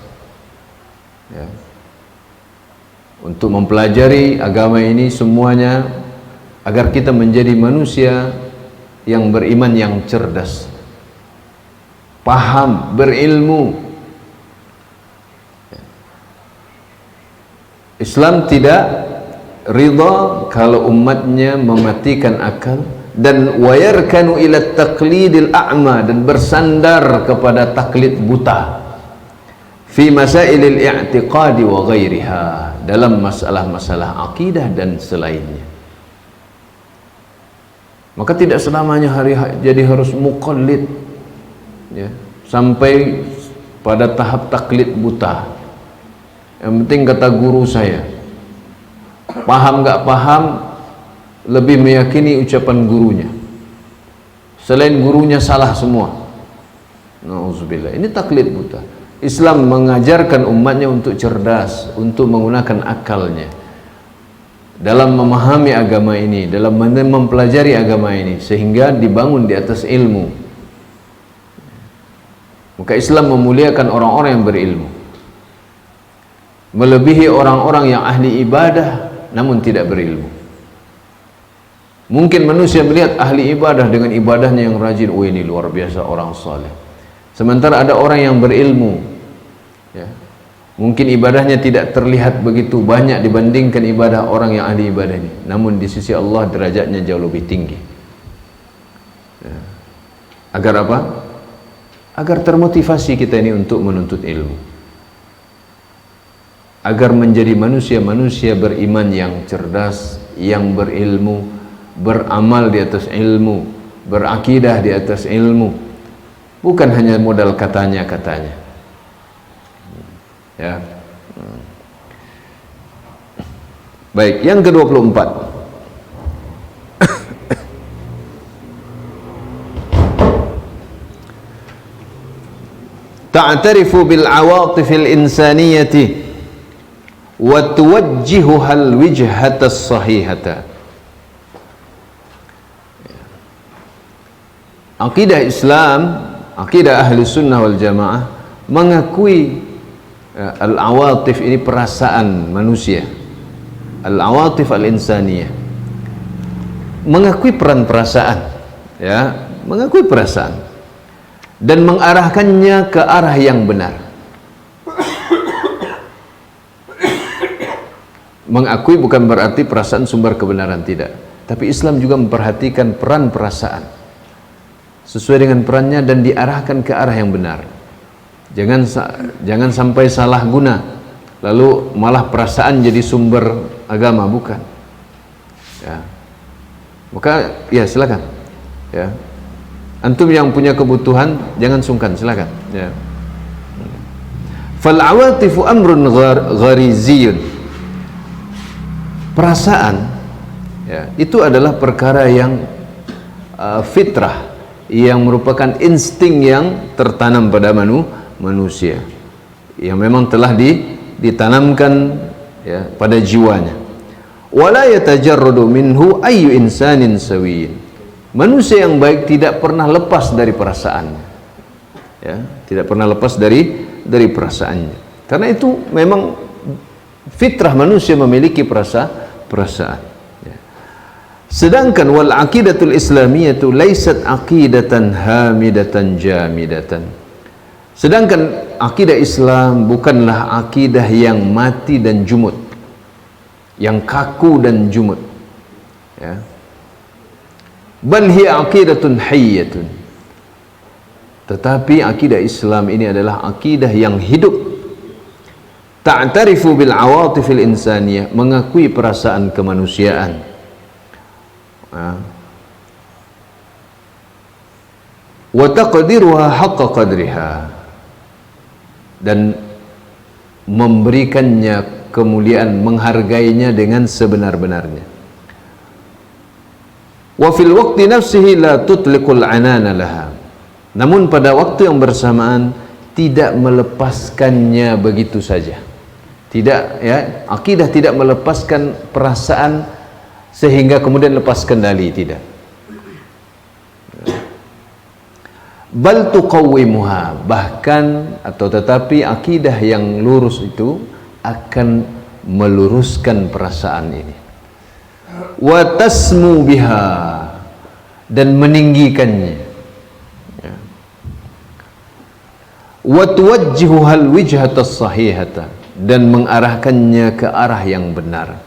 A: ya, untuk mempelajari agama ini semuanya agar kita menjadi manusia yang beriman, yang cerdas, paham, berilmu. Islam tidak ridha kalau umatnya mematikan akal dan wayarkanu ila taqlidil a'ma, dan bersandar kepada taklid buta fi masailil i'tiqadi wa ghairiha, dalam masalah-masalah akidah dan selainnya. Maka tidak selamanya jadi harus muqallid ya, sampai pada tahap taklid buta. Yang penting kata guru saya, paham gak paham, lebih meyakini ucapan gurunya, selain gurunya salah semua. Nauzubillah, ini taklid buta. Islam mengajarkan umatnya untuk cerdas, untuk menggunakan akalnya dalam memahami agama ini, dalam mempelajari agama ini, sehingga dibangun di atas ilmu. Maka Islam memuliakan orang-orang yang berilmu, melebihi orang-orang yang ahli ibadah namun tidak berilmu. Mungkin manusia melihat ahli ibadah dengan ibadahnya yang rajin, oh ini luar biasa orang saleh. Sementara ada orang yang berilmu ya, mungkin ibadahnya tidak terlihat begitu banyak dibandingkan ibadah orang yang ahli ibadah ini, namun di sisi Allah derajatnya jauh lebih tinggi ya. Agar apa? Agar termotivasi kita ini untuk menuntut ilmu, agar menjadi manusia-manusia beriman yang cerdas, yang berilmu, beramal di atas ilmu, berakidah di atas ilmu, bukan hanya modal katanya-katanya. Ya. Baik, yang ke-24. Ta'tarifu bil awatifil insaniyati wa tuwajjihuha al wijhata sahihata. Akidah Islam, akidah ahli sunnah wal jamaah mengakui al-awatif ini perasaan manusia, al-awatif al-insaniyah, mengakui peran perasaan, ya, mengakui perasaan dan mengarahkannya ke arah yang benar. Mengakui bukan berarti perasaan sumber kebenaran, tidak, tapi Islam juga memperhatikan peran perasaan sesuai dengan perannya dan diarahkan ke arah yang benar. Jangan sampai salah guna lalu malah perasaan jadi sumber agama, bukan. Ya. Maka ya silakan. Ya. Antum yang punya kebutuhan jangan sungkan, silakan. Ya. Fal awatifu amrun ghariziyun. Perasaan, ya, itu adalah perkara yang fitrah, yang merupakan insting yang tertanam pada manusia, yang memang telah ditanamkan, ya, pada jiwanya. Wala yatajarradu minhu ayyu insanin sawiyin. Manusia yang baik tidak pernah lepas dari perasaannya, ya, tidak pernah lepas dari perasaannya. Karena itu memang fitrah manusia memiliki perasaan. Sedangkan wal aqidatul islamiyatu laysat aqidatan hamidatan jamidatan. Sedangkan akidah Islam bukanlah akidah yang mati dan jumud, yang kaku dan jumud, ya. Bal hiya aqidatun hayyatun. Tetapi akidah Islam ini adalah akidah yang hidup. Ta'tarifu bil awatifil insaniyah, mengakui perasaan kemanusiaan. Wa taqdiruha haqqa qadriha, dan memberikannya kemuliaan, menghargainya dengan sebenar-benarnya. Wa fil waqti nafsihi la tutliqul anana laha, namun pada waktu yang bersamaan tidak melepaskannya begitu saja. Tidak, ya, akidah tidak melepaskan perasaan sehingga kemudian lepas kendali, tidak. Bal tuqawwimuha, bahkan atau tetapi akidah yang lurus itu akan meluruskan perasaan ini. Wa tasmu biha, dan meninggikannya. Wa tuwajjihuhal wijhatas sahihata, dan mengarahkannya ke arah yang benar,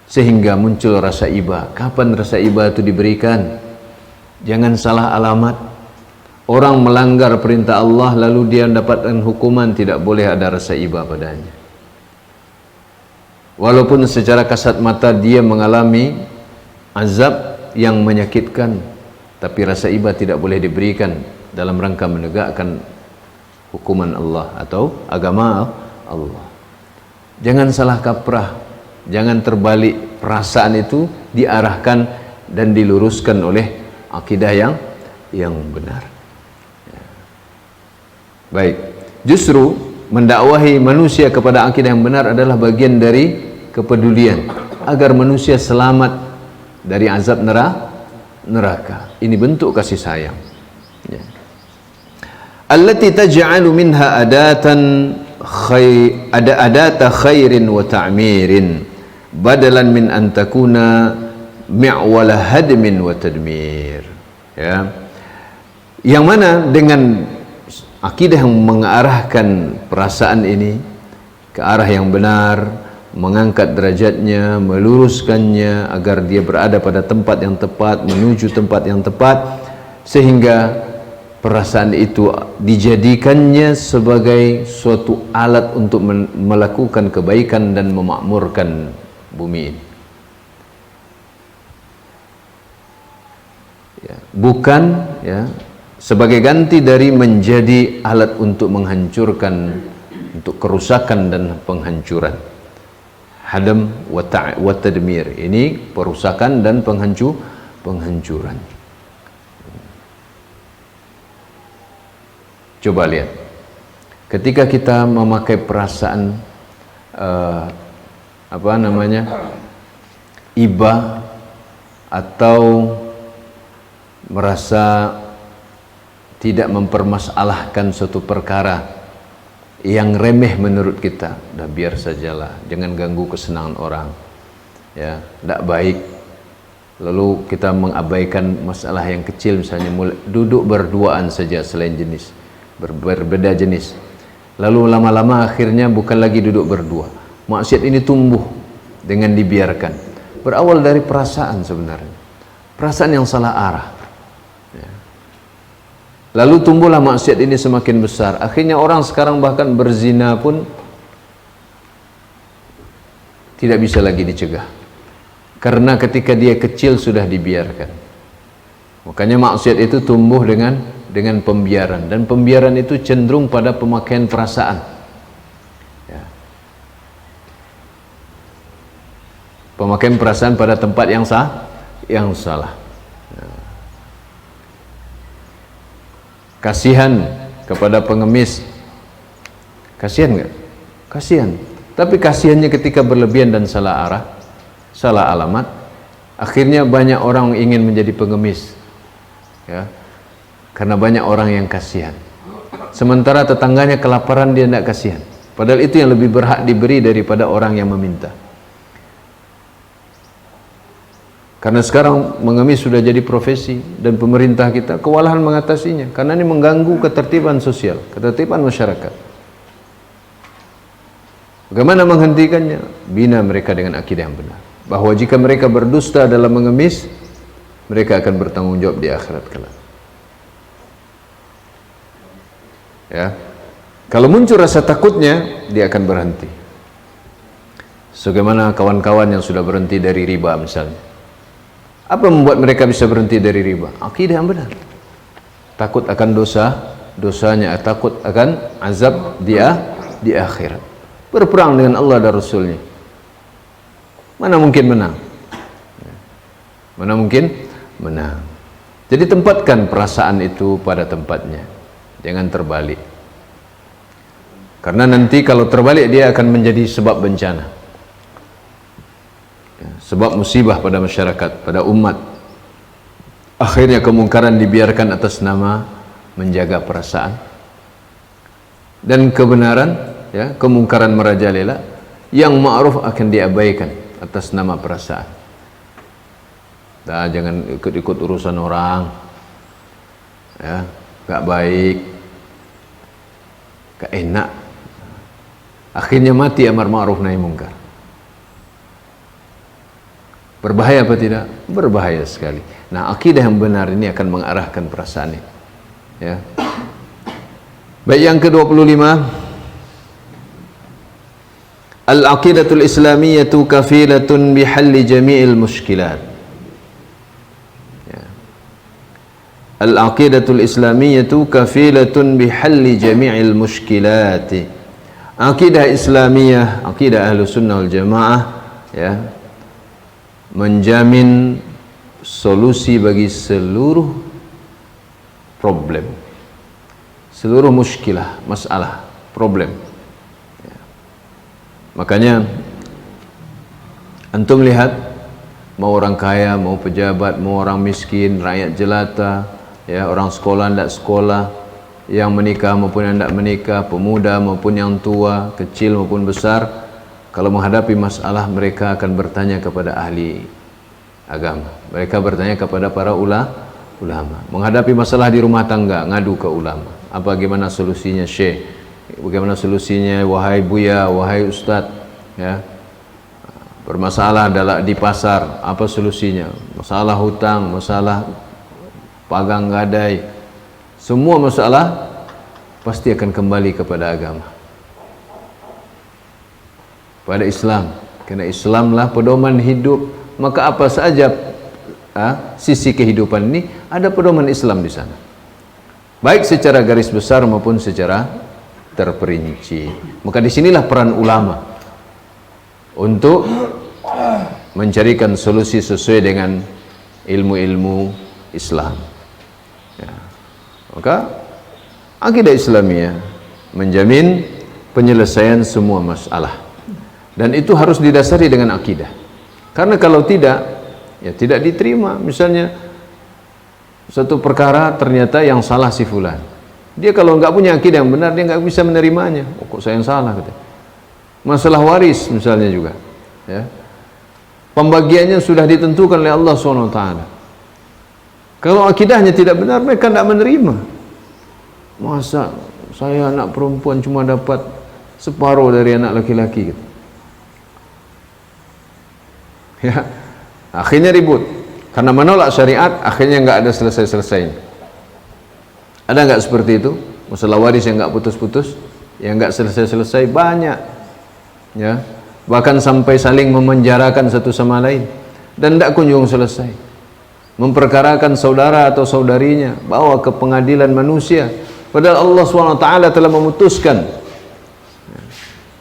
A: sehingga muncul rasa iba. Kapan rasa iba itu diberikan? Jangan salah alamat. Orang melanggar perintah Allah lalu dia mendapatkan hukuman, tidak boleh ada rasa iba padanya. Walaupun secara kasat mata dia mengalami azab yang menyakitkan, tapi rasa iba tidak boleh diberikan dalam rangka menegakkan hukuman Allah atau agama Allah. Jangan salah kaprah, jangan terbalik. Perasaan itu diarahkan dan diluruskan oleh akidah yang benar. Baik, justru mendakwahi manusia kepada akidah yang benar adalah bagian dari kepedulian agar manusia selamat dari azab neraka. Ini bentuk kasih sayang. Ya. Allati taj'alu minha adata khairin wa ta'mirin badalan min an takuna mi'wala hadmin wa tadmir. Ya. Yang mana dengan akidah yang mengarahkan perasaan ini ke arah yang benar, mengangkat derajatnya, meluruskannya agar dia berada pada tempat yang tepat, menuju tempat yang tepat, sehingga perasaan itu dijadikannya sebagai suatu alat untuk melakukan kebaikan dan memakmurkan bumi ini. Ya, bukan, ya, sebagai ganti dari menjadi alat untuk menghancurkan untuk kerusakan dan penghancuran. Hadam wa tadmir, ini perusakan dan penghancuran. Coba lihat, ketika kita memakai perasaan iba atau merasa tidak mempermasalahkan suatu perkara yang remeh menurut kita, dah biar sajalah, jangan ganggu kesenangan orang, ya, tidak baik. Lalu kita mengabaikan masalah yang kecil, misalnya duduk berduaan saja selain jenis, berbeda jenis. Lalu lama-lama akhirnya bukan lagi duduk berdua. Maksiat ini tumbuh dengan dibiarkan. Berawal dari perasaan sebenarnya, perasaan yang salah arah. Lalu tumbuhlah maksiat ini semakin besar. Akhirnya orang sekarang bahkan berzina pun tidak bisa lagi dicegah, karena ketika dia kecil sudah dibiarkan. Makanya maksiat itu tumbuh dengan pembiaran, dan pembiaran itu cenderung pada pemakaian perasaan. Ya. Pemakaian perasaan pada tempat yang salah. Kasihan kepada pengemis, kasihan nggak? Kasihan. Tapi kasihannya ketika berlebihan dan salah arah, salah alamat, akhirnya banyak orang ingin menjadi pengemis, ya, karena banyak orang yang kasihan. Sementara tetangganya kelaparan, dia tidak kasihan. Padahal itu yang lebih berhak diberi daripada orang yang meminta. Karena sekarang mengemis sudah jadi profesi, dan pemerintah kita kewalahan mengatasinya, karena ini mengganggu ketertiban sosial, ketertiban masyarakat. Bagaimana menghentikannya? Bina mereka dengan akidah yang benar, bahwa jika mereka berdusta dalam mengemis, mereka akan bertanggung jawab di akhirat kelak. Ya, kalau muncul rasa takutnya, dia akan berhenti. Sebagaimana kawan-kawan yang sudah berhenti dari riba misalnya. Apa membuat mereka bisa berhenti dari riba? Akidah yang benar. Takut akan dosanya, takut akan azab di akhirat. Berperang dengan Allah dan Rasulnya. Mana mungkin menang? Mana mungkin menang? Jadi tempatkan perasaan itu pada tempatnya. Jangan terbalik. Karena nanti kalau terbalik, dia akan menjadi sebab bencana, sebab musibah pada masyarakat, pada umat. Akhirnya kemungkaran dibiarkan atas nama menjaga perasaan, dan kebenaran, ya, kemungkaran merajalela, yang ma'ruf akan diabaikan atas nama perasaan. Nah, jangan ikut-ikut urusan orang, ya, gak baik, gak enak. Akhirnya mati amar ma'ruf nahi mungkar. Berbahaya apa tidak? Berbahaya sekali. Nah, akidah yang benar ini akan mengarahkan perasaan ini. Ya. Baik, yang ke-25, al-aqidatul islamiyatu kafilatun bihalli jami'il mushkilat. Ya. Al-aqidatul islamiyatu kafilatun bihalli jami'il mushkilat. Akidah Islamiyah, akidah Ahlus Sunnah wal Jamaah, ya, menjamin solusi bagi seluruh problem, seluruh muskilah, masalah, problem. Ya. Makanya antum lihat, mau orang kaya, mau pejabat, mau orang miskin, rakyat jelata, ya, orang sekolah, tidak sekolah, yang menikah maupun yang tidak menikah, pemuda maupun yang tua, kecil maupun besar, kalau menghadapi masalah, mereka akan bertanya kepada ahli agama. Mereka bertanya kepada para ulama. Menghadapi masalah di rumah tangga, ngadu ke ulama. Apa bagaimana solusinya, Syekh? Bagaimana solusinya, wahai buya, wahai ustadz? Ya. Bermasalah di pasar, apa solusinya? Masalah hutang, masalah pagang gadai, semua masalah pasti akan kembali kepada agama, pada Islam. Karena Islamlah pedoman hidup, maka apa saja sisi kehidupan ini ada pedoman Islam di sana, baik secara garis besar maupun secara terperinci. Maka disinilah peran ulama untuk mencarikan solusi sesuai dengan ilmu-ilmu Islam. Ya. Maka akidah Islamiyah menjamin penyelesaian semua masalah, dan itu harus didasari dengan akidah. Karena kalau tidak, ya tidak diterima. Misalnya satu perkara ternyata yang salah si fulan, dia kalau nggak punya akidah yang benar, dia nggak bisa menerimanya. Oh, kok saya yang salah gitu. Masalah waris misalnya juga, ya, pembagiannya sudah ditentukan oleh Allah SWT. Kalau akidahnya tidak benar, mereka tidak menerima. Masa saya anak perempuan cuma dapat separuh dari anak laki-laki gitu. Ya, akhirnya ribut karena menolak syariat, akhirnya nggak ada selesai-selesainya. Ada nggak seperti itu? Masalah waris yang nggak putus-putus, yang nggak selesai-selesai banyak, ya, bahkan sampai saling memenjarakan satu sama lain dan tidak kunjung selesai. Memperkarakan saudara atau saudarinya, bawa ke pengadilan manusia, padahal Allah SWT telah memutuskan.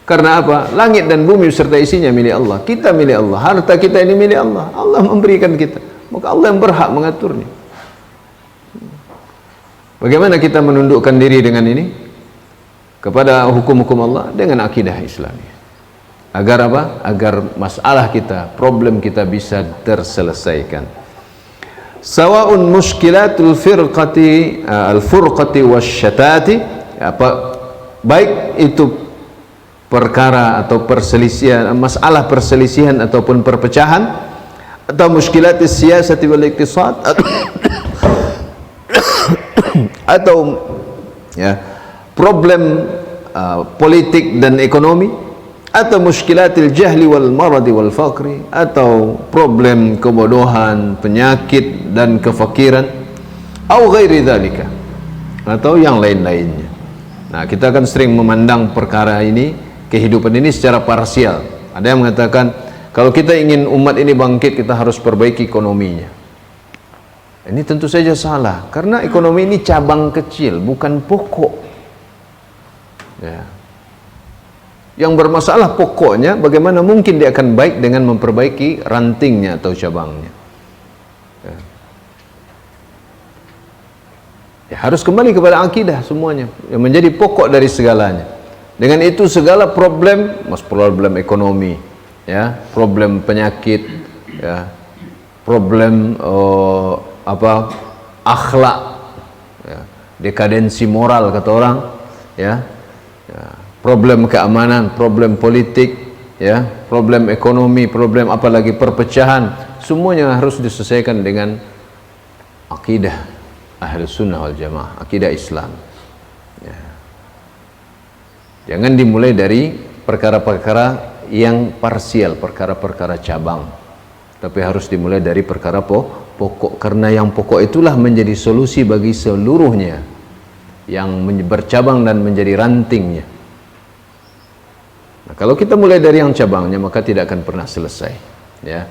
A: Karena apa? Langit dan bumi serta isinya milik Allah. Kita milik Allah. Harta kita ini milik Allah. Allah memberikan kita. Maka Allah yang berhak mengaturnya. Bagaimana kita menundukkan diri dengan ini? Kepada hukum-hukum Allah dengan akidah Islami. Agar apa? Agar masalah kita, problem kita bisa terselesaikan. Sawa'un muskilatul firqati al-furqati wasyatati, apa baik itu perkara atau perselisihan, masalah perselisihan ataupun perpecahan, atau muskilatis siyasati wal iktisad, atau ya problem politik dan ekonomi, atau muskilatil jahli wal maradi wal faqri, atau problem kebodohan, penyakit dan kefakiran, au ghairi dzalika, atau yang lain-lainnya. Nah, kita akan sering memandang perkara ini, kehidupan ini secara parsial. Ada yang mengatakan kalau kita ingin umat ini bangkit, kita harus perbaiki ekonominya. Ini tentu saja salah, karena ekonomi ini cabang kecil, bukan pokok. Ya. Yang bermasalah pokoknya, bagaimana mungkin dia akan baik dengan memperbaiki rantingnya atau cabangnya. Ya. Ya, harus kembali kepada akidah semuanya, yang menjadi pokok dari segalanya. Dengan itu segala problem, problem ekonomi, ya, problem penyakit, ya, problem akhlak, ya, dekadensi moral kata orang, ya, problem keamanan, problem politik, ya, problem ekonomi, problem apalagi perpecahan, semuanya harus diselesaikan dengan akidah Ahlus Sunnah wal Jamaah, akidah Islam. Ya. Jangan dimulai dari perkara-perkara yang parsial, perkara-perkara cabang, tapi harus dimulai dari perkara pokok, karena yang pokok itulah menjadi solusi bagi seluruhnya yang bercabang dan menjadi rantingnya. Nah, kalau kita mulai dari yang cabangnya, maka tidak akan pernah selesai, ya.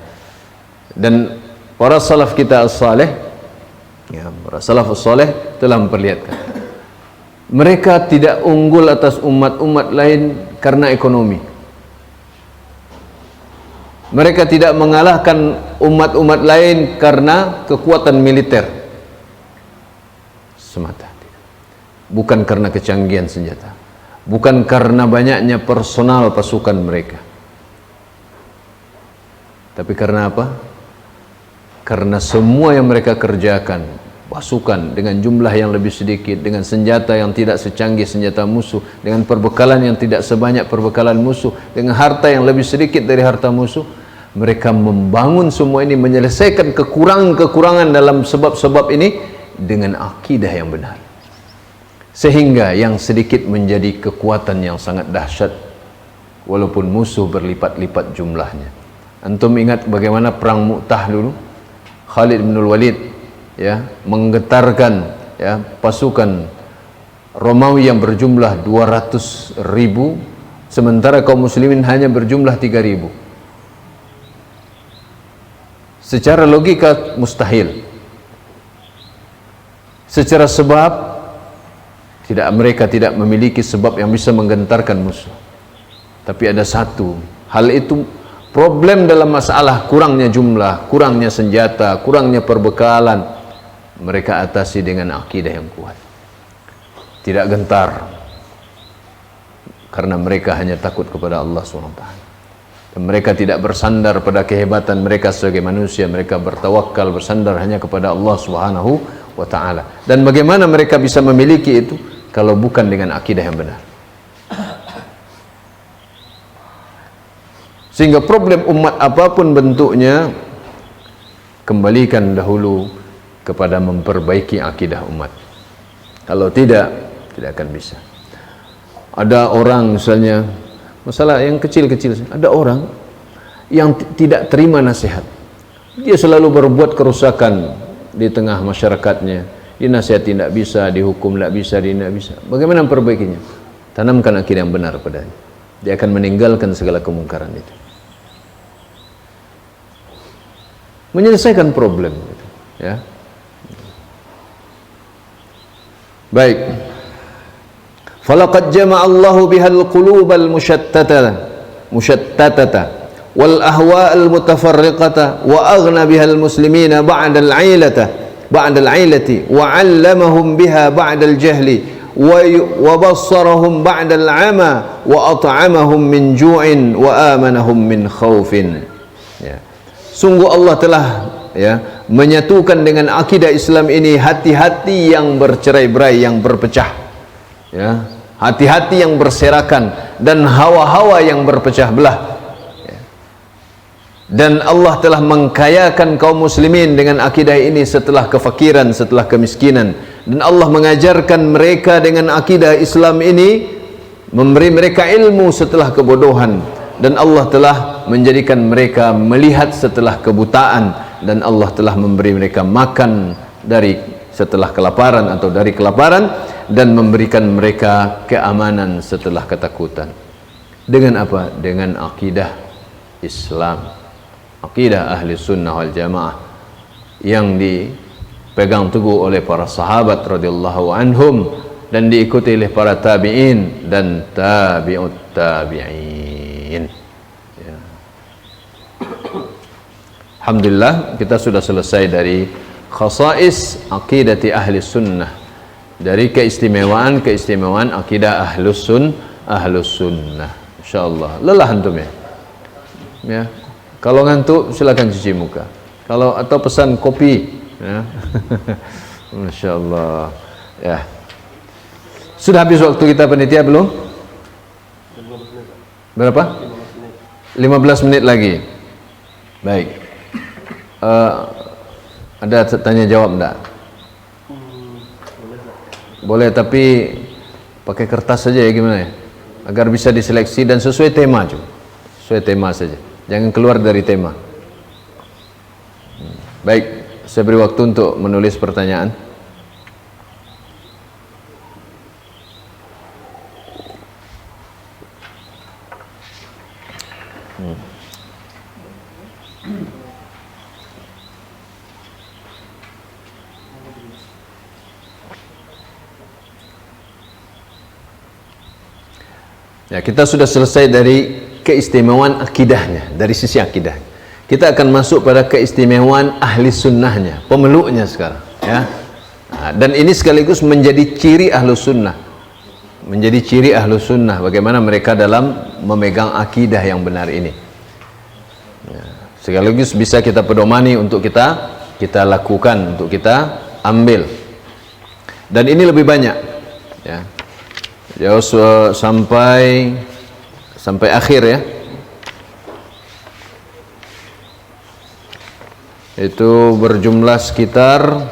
A: Dan para salaf kita as-saleh, ya, para salaf as-saleh telah memperlihatkan mereka tidak unggul atas umat-umat lain karena ekonomi. Mereka tidak mengalahkan umat-umat lain karena kekuatan militer semata. Bukan karena kecanggihan senjata, bukan karena banyaknya personal pasukan mereka, tapi karena apa? Karena semua yang mereka kerjakan, pasukan dengan jumlah yang lebih sedikit, dengan senjata yang tidak secanggih senjata musuh, dengan perbekalan yang tidak sebanyak perbekalan musuh, dengan harta yang lebih sedikit dari harta musuh, mereka membangun semua ini, menyelesaikan kekurangan-kekurangan dalam sebab-sebab ini dengan akidah yang benar, sehingga yang sedikit menjadi kekuatan yang sangat dahsyat walaupun musuh berlipat-lipat jumlahnya. Antum ingat bagaimana perang Mu'tah dulu? Khalid bin Walid, ya, menggetarkan, ya, pasukan Romawi yang berjumlah 200.000, sementara kaum muslimin hanya berjumlah 3.000. Secara logika mustahil. Secara sebab Mereka tidak memiliki sebab yang bisa menggentarkan musuh. Tapi ada satu, hal itu problem dalam masalah kurangnya jumlah, kurangnya senjata, kurangnya perbekalan. Mereka atasi dengan akidah yang kuat. Tidak gentar. Karena mereka hanya takut kepada Allah SWT. Dan mereka tidak bersandar pada kehebatan mereka sebagai manusia. Mereka bertawakal, bersandar hanya kepada Allah SWT. Dan bagaimana mereka bisa memiliki itu kalau bukan dengan akidah yang benar? Sehingga problem umat apapun bentuknya, kembalikan dahulu kepada memperbaiki akidah umat. Kalau tidak akan bisa. Ada orang misalnya, masalah yang kecil-kecil, ada orang yang tidak terima nasihat. Dia selalu berbuat kerusakan di tengah masyarakatnya. Dinasihati tidak bisa, dihukum tidak bisa, tidak bisa. Bagaimana memperbaikinya? Tanamkan akidah yang benar padanya. Dia akan meninggalkan segala kemungkaran itu. Menyelesaikan problem gitu, ya. Baik. Falaqad jama'allahu bihal qulubal mushattatata wal ahwa'al mutafarriqata wa aghna bihal muslimina ba'dal 'ailati wa 'allamahum biha ba'dal jahli wa bassarahum ba'dal 'ama wa at'amahum min ju'in wa amanahum min khaufin. Ya. Sungguh Allah telah menyatukan dengan akidah Islam ini hati-hati yang bercerai-berai, yang berpecah, ya, hati-hati yang berserakan dan hawa-hawa yang berpecah belah. Dan Allah telah mengkayakan kaum muslimin dengan akidah ini setelah kefakiran, setelah kemiskinan. Dan Allah mengajarkan mereka dengan akidah Islam ini, memberi mereka ilmu setelah kebodohan. Dan Allah telah menjadikan mereka melihat setelah kebutaan. Dan Allah telah memberi mereka makan setelah kelaparan atau dari kelaparan. Dan memberikan mereka keamanan setelah ketakutan. Dengan apa? Dengan akidah Islam, akidah ahli sunnah wal jamaah yang dipegang teguh oleh para sahabat radhiyallahu anhum dan diikuti oleh para tabi'in dan tabi'ut tabi'in, ya. Alhamdulillah, kita sudah selesai dari khasais aqidati ahli sunnah, dari keistimewaan akidah ahlus sunnah. Insyaallah lelah antum ya. Kalau ngantuk silakan cuci muka. Atau pesan kopi, ya. Masya Allah. Ya. Sudah habis waktu kita panitia belum? Berapa? 15 menit lagi. Baik. Ada tanya jawab enggak? Boleh, tapi pakai kertas saja ya, gimana ya? Agar bisa diseleksi dan sesuai tema juga. Sesuai tema saja. Jangan keluar dari tema. Baik, saya beri waktu untuk menulis pertanyaan. Ya, kita sudah selesai dari keistimewaan akidahnya, dari sisi akidah. Kita akan masuk pada keistimewaan ahli sunnahnya, pemeluknya sekarang, ya. Nah, dan ini sekaligus menjadi ciri ahlu sunnah, bagaimana mereka dalam memegang akidah yang benar ini, ya. Sekaligus bisa kita pedomani untuk kita lakukan, untuk kita ambil. Dan ini lebih banyak, ya. Jauh sampai akhir, ya. Itu berjumlah sekitar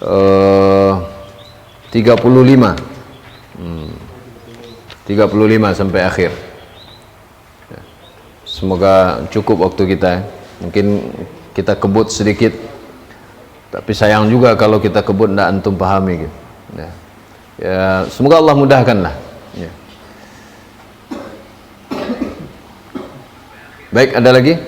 A: 35 sampai akhir. Semoga cukup waktu kita, ya. Mungkin kita kebut sedikit, tapi sayang juga kalau kita kebut tidak antum pahami gitu. Ya, semoga Allah mudahkanlah, ya. Baik, ada lagi?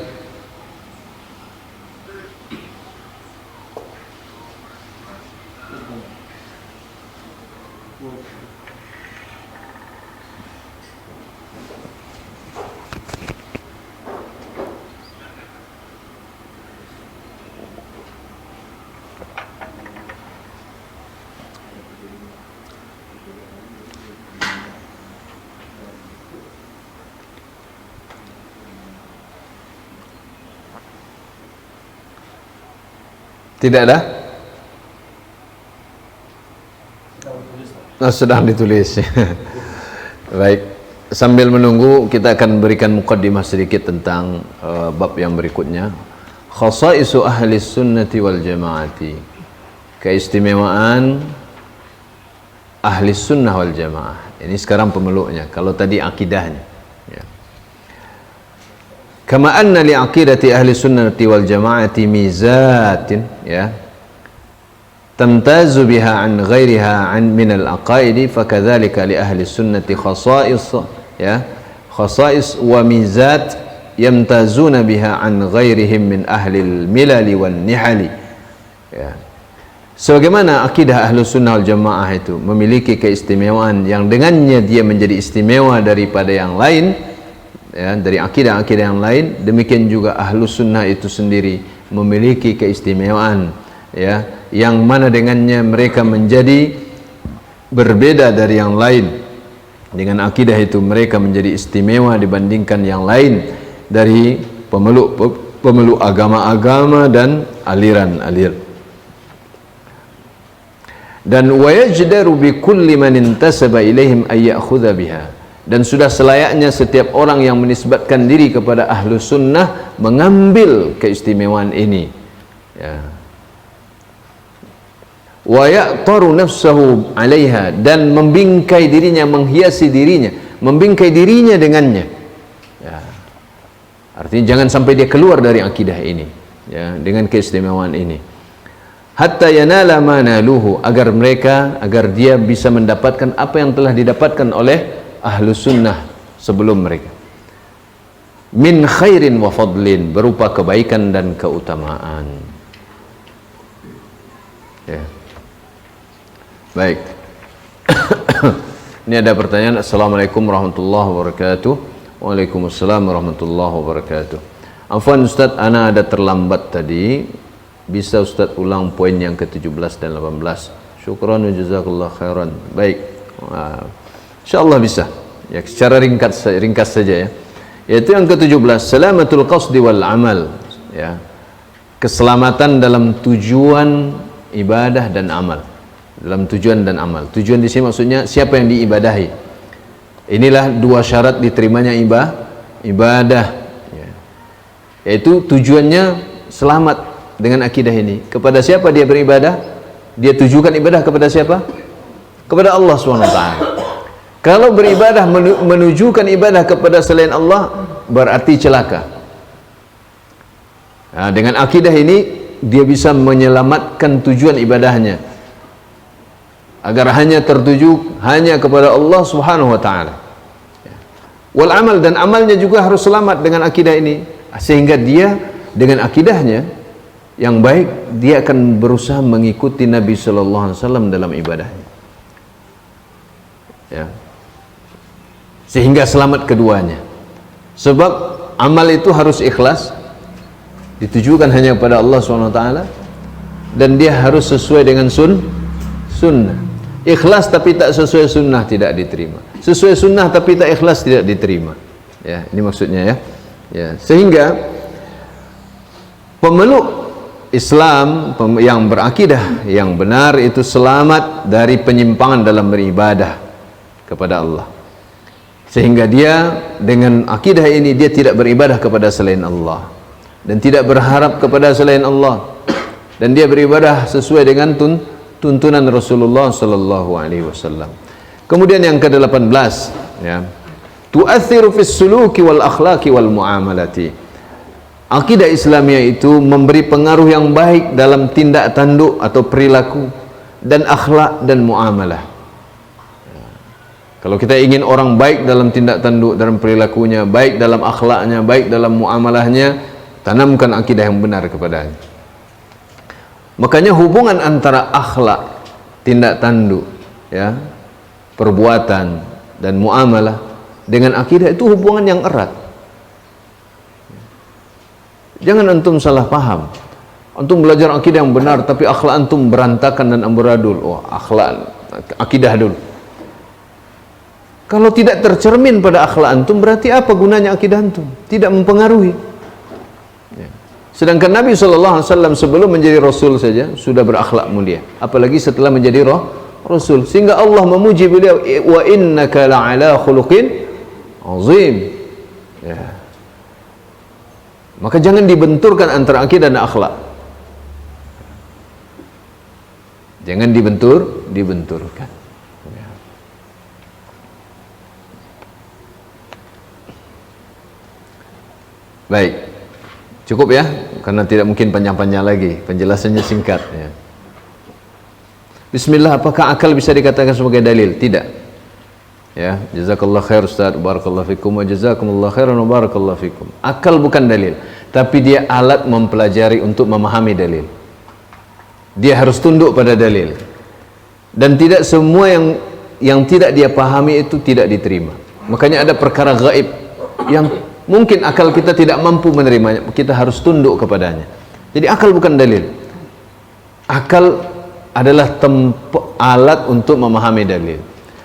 A: Tidak ada? Oh, sedang ditulis. Baik, sambil menunggu kita akan berikan muqaddimah sedikit tentang bab yang berikutnya. Khasaisu ahli sunnati wal jamaati. Keistimewaan ahli sunnah wal jamaah. Ini sekarang pemeluknya. Kalau tadi akidahnya. Ya. Kama anna li aqidati ahli sunnati wal jamaati mizatin, ya, tamtazu biha an ghairiha an min al aqaidi, fakadzalika li ahli sunnati khasais, ya, khasais wa mizat yamtazuna biha an ghairihim min ahli al milali wan nihali, ya. Sebagaimana akidah ahlu sunnah wal jamaah itu memiliki keistimewaan yang dengannya dia menjadi istimewa daripada yang lain, ya, dari akidah-akidah yang lain, demikian juga ahlu sunnah itu sendiri memiliki keistimewaan, ya, yang mana dengannya mereka menjadi berbeda dari yang lain. Dengan akidah itu mereka menjadi istimewa dibandingkan yang lain dari pemeluk agama-agama dan aliran-aliran. Dan wayajdaru bi kulli man intasaba ilaihim ay ya'khudha biha. Dan sudah selayaknya setiap orang yang menisbatkan diri kepada ahlu sunnah mengambil keistimewaan ini, ya. Wa ya'taru nafsahu 'alaiha, dan membingkai dirinya, menghiasi dirinya, membingkai dirinya dengannya, ya. Artinya jangan sampai dia keluar dari akidah ini, ya, dengan keistimewaan ini. Hatta yanala ma naluhu, agar dia bisa mendapatkan apa yang telah didapatkan oleh ahlu sunnah sebelum mereka, min khairin wa fadlin, berupa kebaikan dan keutamaan, ya. Baik. Ini ada pertanyaan. Assalamualaikum warahmatullahi wabarakatuh. Waalaikumsalam warahmatullahi wabarakatuh. Afwan Ustaz, ana ada terlambat tadi, bisa Ustaz ulang poin yang ke-17 dan 18? Syukran wa jazakallah khairan. Baik, insyaallah bisa, ya, secara ringkas saja, ya. Yaitu yang ke-17, salamatul qasdi wal amal, ya, keselamatan dalam tujuan ibadah dan amal. Dalam tujuan dan amal. Tujuan di sini maksudnya siapa yang diibadahi. Inilah dua syarat diterimanya ibadah, ya. Yaitu tujuannya selamat dengan akidah ini. Kepada siapa dia beribadah? Dia tujukan ibadah kepada siapa? Kepada Allah SWT. Kalau beribadah menujukan ibadah kepada selain Allah, berarti celaka. Nah, dengan akidah ini dia bisa menyelamatkan tujuan ibadahnya agar hanya tertuju hanya kepada Allah Subhanahu wa taala. Wal amal, dan amalnya juga harus selamat dengan akidah ini, sehingga dia dengan akidahnya yang baik dia akan berusaha mengikuti Nabi sallallahu alaihi wasallam dalam ibadahnya, ya. Sehingga selamat keduanya. Sebab amal itu harus ikhlas, ditujukan hanya kepada Allah SWT, dan dia harus sesuai dengan sunnah. Ikhlas tapi tak sesuai sunnah tidak diterima. Sesuai sunnah tapi tak ikhlas tidak diterima. Ya, ini maksudnya, ya. Ya, sehingga pemeluk Islam yang berakidah yang benar itu selamat dari penyimpangan dalam beribadah kepada Allah. Sehingga dia dengan akidah ini dia tidak beribadah kepada selain Allah dan tidak berharap kepada selain Allah, dan dia beribadah sesuai dengan tuntunan Rasulullah sallallahu alaihi wasallam. Kemudian yang ke-18, ya, tu'athiru fis suluki wal akhlaqi wal muamalati. Akidah Islamiyah itu memberi pengaruh yang baik dalam tindak tanduk atau perilaku dan akhlak dan muamalah. Kalau kita ingin orang baik dalam tindak tanduk, dalam perilakunya, baik dalam akhlaknya, baik dalam muamalahnya, tanamkan akidah yang benar kepadanya. Makanya hubungan antara akhlak, tindak tanduk, ya, perbuatan dan muamalah dengan akidah itu hubungan yang erat. Jangan antum salah paham. Antum belajar akidah yang benar tapi akhlak antum berantakan dan amburadul. Oh, akhlak, akidah dulu. Kalau tidak tercermin pada akhlak antum, berarti apa gunanya akidah antum? Tidak mempengaruhi. Sedangkan Nabi SAW sebelum menjadi Rasul saja sudah berakhlak mulia, apalagi setelah menjadi Rasul, sehingga Allah memuji beliau, wa innaka la'ala khuluqin azim. Ya. Maka jangan dibenturkan antara akidah dan akhlak. Jangan dibenturkan. Baik, cukup ya, karena tidak mungkin panjang-panjang lagi, penjelasannya singkat ya. Bismillah, apakah akal bisa dikatakan sebagai dalil? Tidak. Ya, jazakallah khair Ustaz, barakallahu fikum, wa jazakumullah khairan wa barakallahu fikum. Akal bukan dalil, tapi dia alat mempelajari untuk memahami dalil. Dia harus tunduk pada dalil. Dan tidak semua yang tidak dia pahami itu tidak diterima. Makanya ada perkara gaib yang mungkin akal kita tidak mampu menerimanya, kita harus tunduk kepadanya. Jadi akal bukan dalil. Akal adalah alat untuk memahami dalil.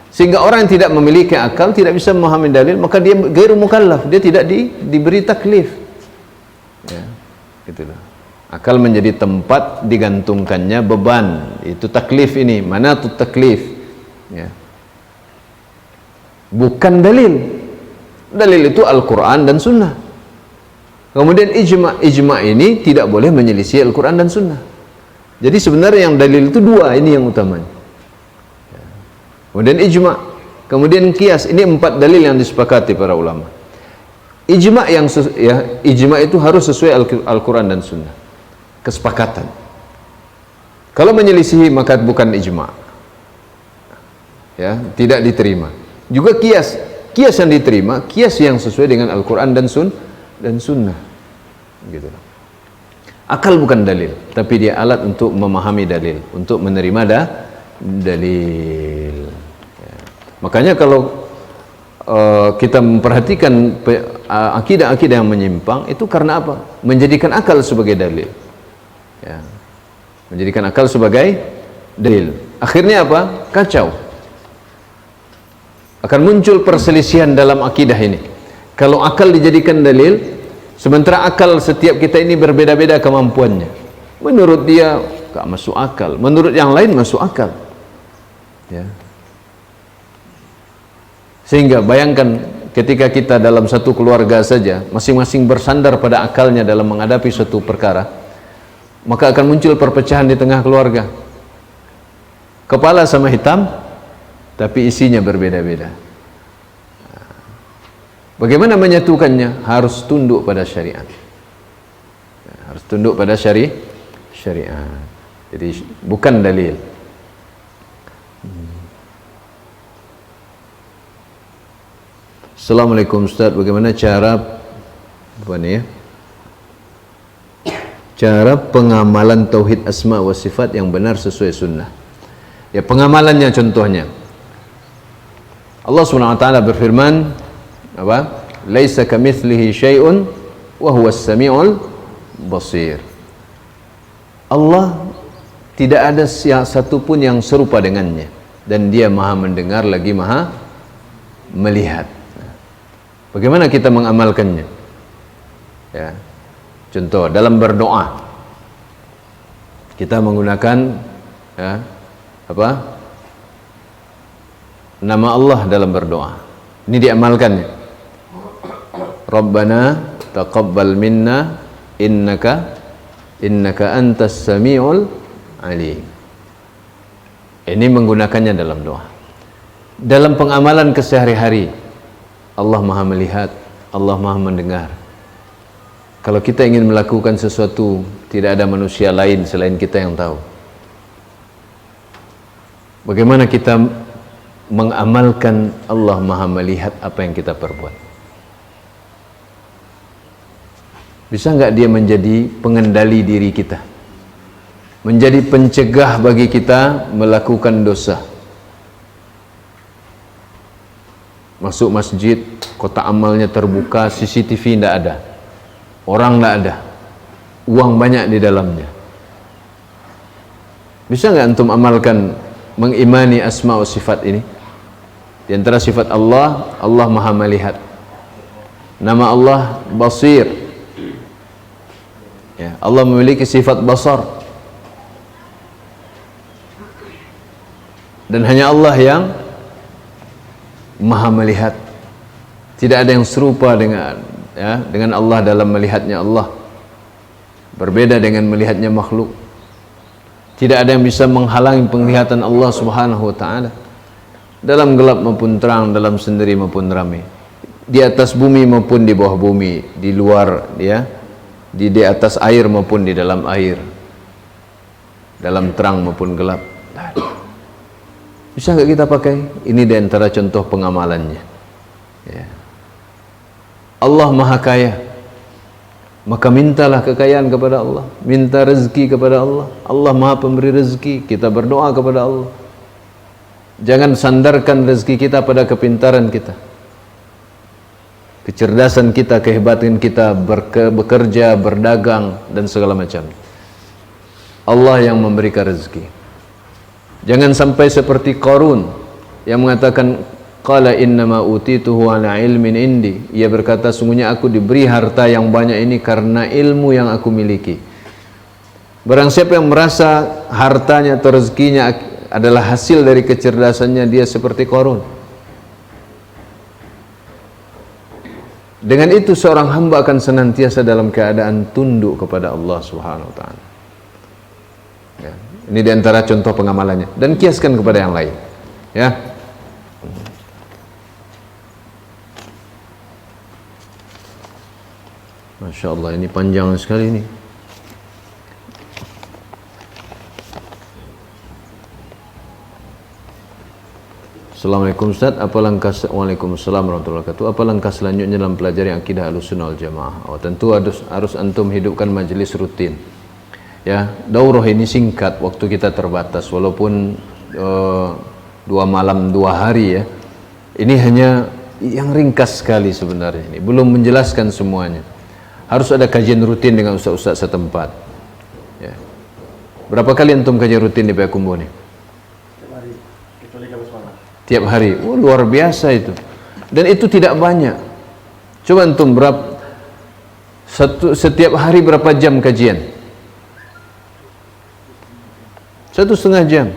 A: Sehingga orang yang tidak memiliki akal tidak bisa memahami dalil, maka dia ghairu mukallaf, dia tidak diberi taklif. Ya, gitulah. Akal menjadi tempat digantungkannya beban, itu taklif ini, manatut taklif. Ya. Bukan dalil. Dalil itu Al-Quran dan Sunnah. Kemudian ijma ini tidak boleh menyelisih Al-Quran dan Sunnah. Jadi sebenarnya yang dalil itu dua, ini yang utamanya. Kemudian ijma, kemudian qiyas, ini 4 dalil yang disepakati para ulama. Ijma itu harus sesuai Al-Quran dan Sunnah, kesepakatan. Kalau menyelisihi maka bukan ijma, ya, tidak diterima. Juga qiyas yang diterima, qiyas yang sesuai dengan Al-Quran dan Sunnah. Gitu. Akal bukan dalil, tapi dia alat untuk memahami dalil, untuk menerima dalil. Ya. Makanya kalau kita memperhatikan akidah-akidah yang menyimpang, itu karena apa? Menjadikan akal sebagai dalil. Ya. Menjadikan akal sebagai dalil. Akhirnya apa? Kacau. Akan muncul perselisihan dalam akidah ini. Kalau akal dijadikan dalil, sementara akal setiap kita ini berbeda-beda kemampuannya. Menurut dia gak masuk akal, menurut yang lain masuk akal. Ya. Sehingga bayangkan ketika kita dalam satu keluarga saja, masing-masing bersandar pada akalnya dalam menghadapi suatu perkara, maka akan muncul perpecahan di tengah keluarga. Kepala sama hitam, tapi isinya berbeda-beda. Bagaimana menyatukannya? Harus tunduk pada syariat. Harus tunduk pada syariat. Jadi bukan dalil. Assalamualaikum Ustaz, bagaimana cara cara pengamalan tauhid asma wa sifat yang benar sesuai sunnah? Ya, pengamalannya contohnya, Allah SWT berfirman apa? Laisa kamitslihi syai'un wa huwas samiul basir. Allah tidak ada satu pun yang serupa dengannya, dan dia maha mendengar lagi maha melihat. Bagaimana kita mengamalkannya? Ya. Contoh dalam berdoa, kita menggunakan apa? Nama Allah dalam berdoa. Ini diamalkannya. Rabbana taqabbal minna innaka antas samiul alim. Ini menggunakannya dalam doa. Dalam pengamalan kesehari-hari, Allah maha melihat, Allah maha mendengar. Kalau kita ingin melakukan sesuatu, tidak ada manusia lain selain kita yang tahu. Bagaimana kita mengamalkan Allah maha melihat apa yang kita perbuat? Bisa nggak dia menjadi pengendali diri kita, menjadi pencegah bagi kita melakukan dosa? masuk masjid, kotak amalnya terbuka, CCTV tidak ada, orang tidak ada, uang banyak di dalamnya. Bisa nggak antum amalkan mengimani asma wa sifat ini? Di antara sifat Allah, Allah maha melihat. Nama Allah Basir. Ya, Allah memiliki sifat basar. Dan hanya Allah yang maha melihat. Tidak ada yang serupa dengan Allah dalam melihatnya Allah. Berbeda dengan melihatnya makhluk. Tidak ada yang bisa menghalangi penglihatan Allah Subhanahu wa taala. Dalam gelap maupun terang, dalam sendiri maupun ramai. Di atas bumi maupun di bawah bumi, di luar ya, di atas air maupun di dalam air. Dalam terang maupun gelap. Bisa nggak kita pakai? Ini di antara contoh pengamalannya. Ya. Allah Maha Kaya. Maka mintalah kekayaan kepada Allah, minta rezeki kepada Allah. Allah Maha Pemberi rezeki, kita berdoa kepada Allah. Jangan sandarkan rezeki kita pada kepintaran kita, kecerdasan kita, kehebatan kita bekerja, berdagang dan segala macam. Allah yang memberikan rezeki. Jangan sampai seperti Qarun yang mengatakan qala innama utituhu ala ilmin indi. Ia berkata, sungguhnya aku diberi harta yang banyak ini karena ilmu yang aku miliki. Barang siapa yang merasa hartanya atau rezekinya adalah hasil dari kecerdasannya, dia seperti Qarun. Dengan itu seorang hamba akan senantiasa dalam keadaan tunduk kepada Allah Subhanahu wa taala. Ya, ini di antara contoh pengamalannya, dan kiaskan kepada yang lain. Ya. Masya Allah, ini panjang sekali ini. Assalamualaikum Ustaz, apa langkah Waalaikumsalam warahmatullahi wabarakatuh. Apa langkah selanjutnya dalam pelajari akidah Ahlussunnah wal Jamaah? Oh, tentu harus antum hidupkan majelis rutin. Ya, daurah ini singkat, waktu kita terbatas, walaupun 2 malam 2 hari ya. Ini hanya yang ringkas sekali sebenarnya, ini belum menjelaskan semuanya. Harus ada kajian rutin dengan ustaz-ustaz setempat. Ya. Berapa kali antum kajian rutin di Payakumbuh nih?
B: Tiap hari, kecuali Kamis malam.
A: Tiap hari. Oh, luar biasa itu. Dan itu tidak banyak. Coba antum setiap hari berapa jam kajian? 1,5 jam.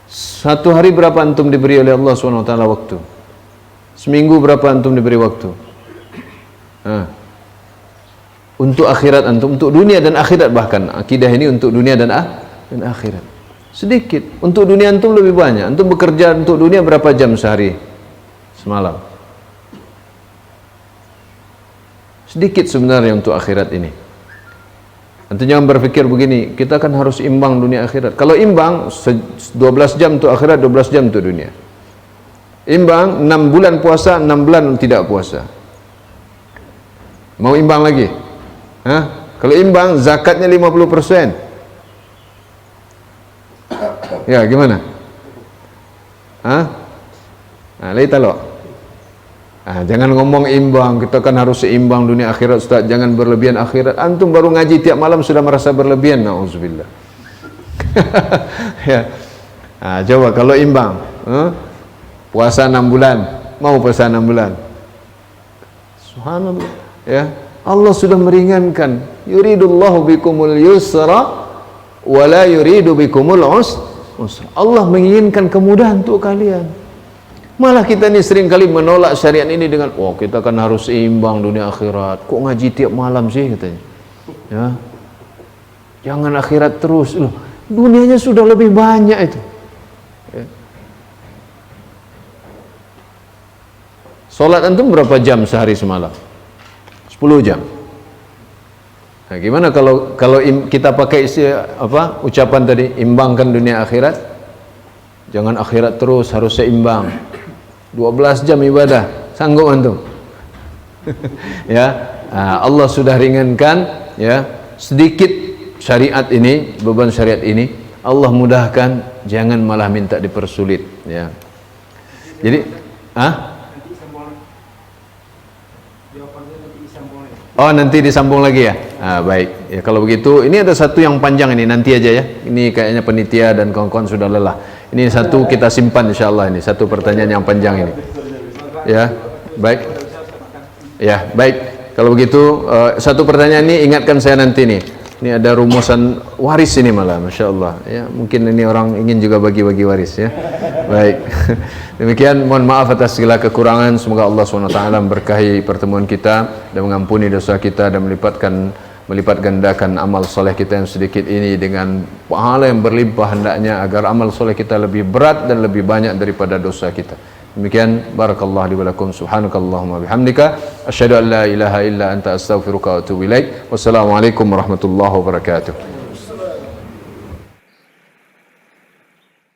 A: 1 hari berapa antum diberi oleh Allah SWT waktu? Seminggu berapa antum diberi waktu? Untuk akhirat antum, untuk dunia dan akhirat, bahkan akidah ini untuk dunia dan akhirat. Sedikit. Untuk dunia antum lebih banyak. Antum bekerja untuk dunia berapa jam sehari? Semalam. Sedikit sebenarnya untuk akhirat ini. Antum jangan berpikir begini, kita kan harus imbang dunia akhirat. Kalau imbang 12 jam untuk akhirat, 12 jam untuk dunia. Imbang 6 bulan puasa, 6 bulan tidak puasa. Mau imbang lagi? Kalau imbang zakatnya 50%. Ya, gimana? Leita lo. Jangan ngomong imbang, kita kan harus seimbang dunia akhirat Ustaz, jangan berlebihan akhirat. Antum baru ngaji tiap malam sudah merasa berlebihan, na'udzubillah. Ya. Coba kalau imbang, puasa 6 bulan, mau puasa 6 bulan. Subhanallah, ya. Allah sudah meringankan. Yuridullahu bikumul yusra wa la yuridu bikumul usra. Allah menginginkan kemudahan untuk kalian. Malah kita ini sering kali menolak syariat ini dengan, kita kan harus seimbang dunia akhirat. Kok ngaji tiap malam sih katanya? Ya. Jangan akhirat terus. Loh, dunianya sudah lebih banyak itu. Ya. Salat antum berapa jam sehari semalam? 10 jam. Nah, gimana kalau kita pakai ucapan tadi, imbangkan dunia akhirat? Jangan akhirat terus, harus seimbang. 12 jam ibadah, sanggup antum? Ya, Allah sudah ringankan ya sedikit syariat ini, beban syariat ini Allah mudahkan, jangan malah minta dipersulit ya. Jadi Oh, nanti disambung lagi ya? Baik. Ya, kalau begitu, ini ada satu yang panjang ini, nanti aja ya. Ini kayaknya penitia dan kawan-kawan sudah lelah. Ini satu kita simpan insya Allah ini. Satu pertanyaan yang panjang ini. Ya, baik. Ya, baik. Kalau begitu, satu pertanyaan ini ingatkan saya nanti nih. Ini ada rumusan waris ini malah, Masya Allah. Ya, mungkin ini orang ingin juga bagi-bagi waris ya. Baik. Demikian, mohon maaf atas segala kekurangan. Semoga Allah SWT memberkahi pertemuan kita dan mengampuni dosa kita dan melipat gandakan amal soleh kita yang sedikit ini dengan pahala yang berlimpah hendaknya agar amal soleh kita lebih berat dan lebih banyak daripada dosa kita. Demikian, barakallahu li wa lakum, subhanakallahumma bihamdika asyhadu an la ilaha illa anta astaghfiruka wa atubu ilaik. Wassalamualaikum warahmatullahi wabarakatuh.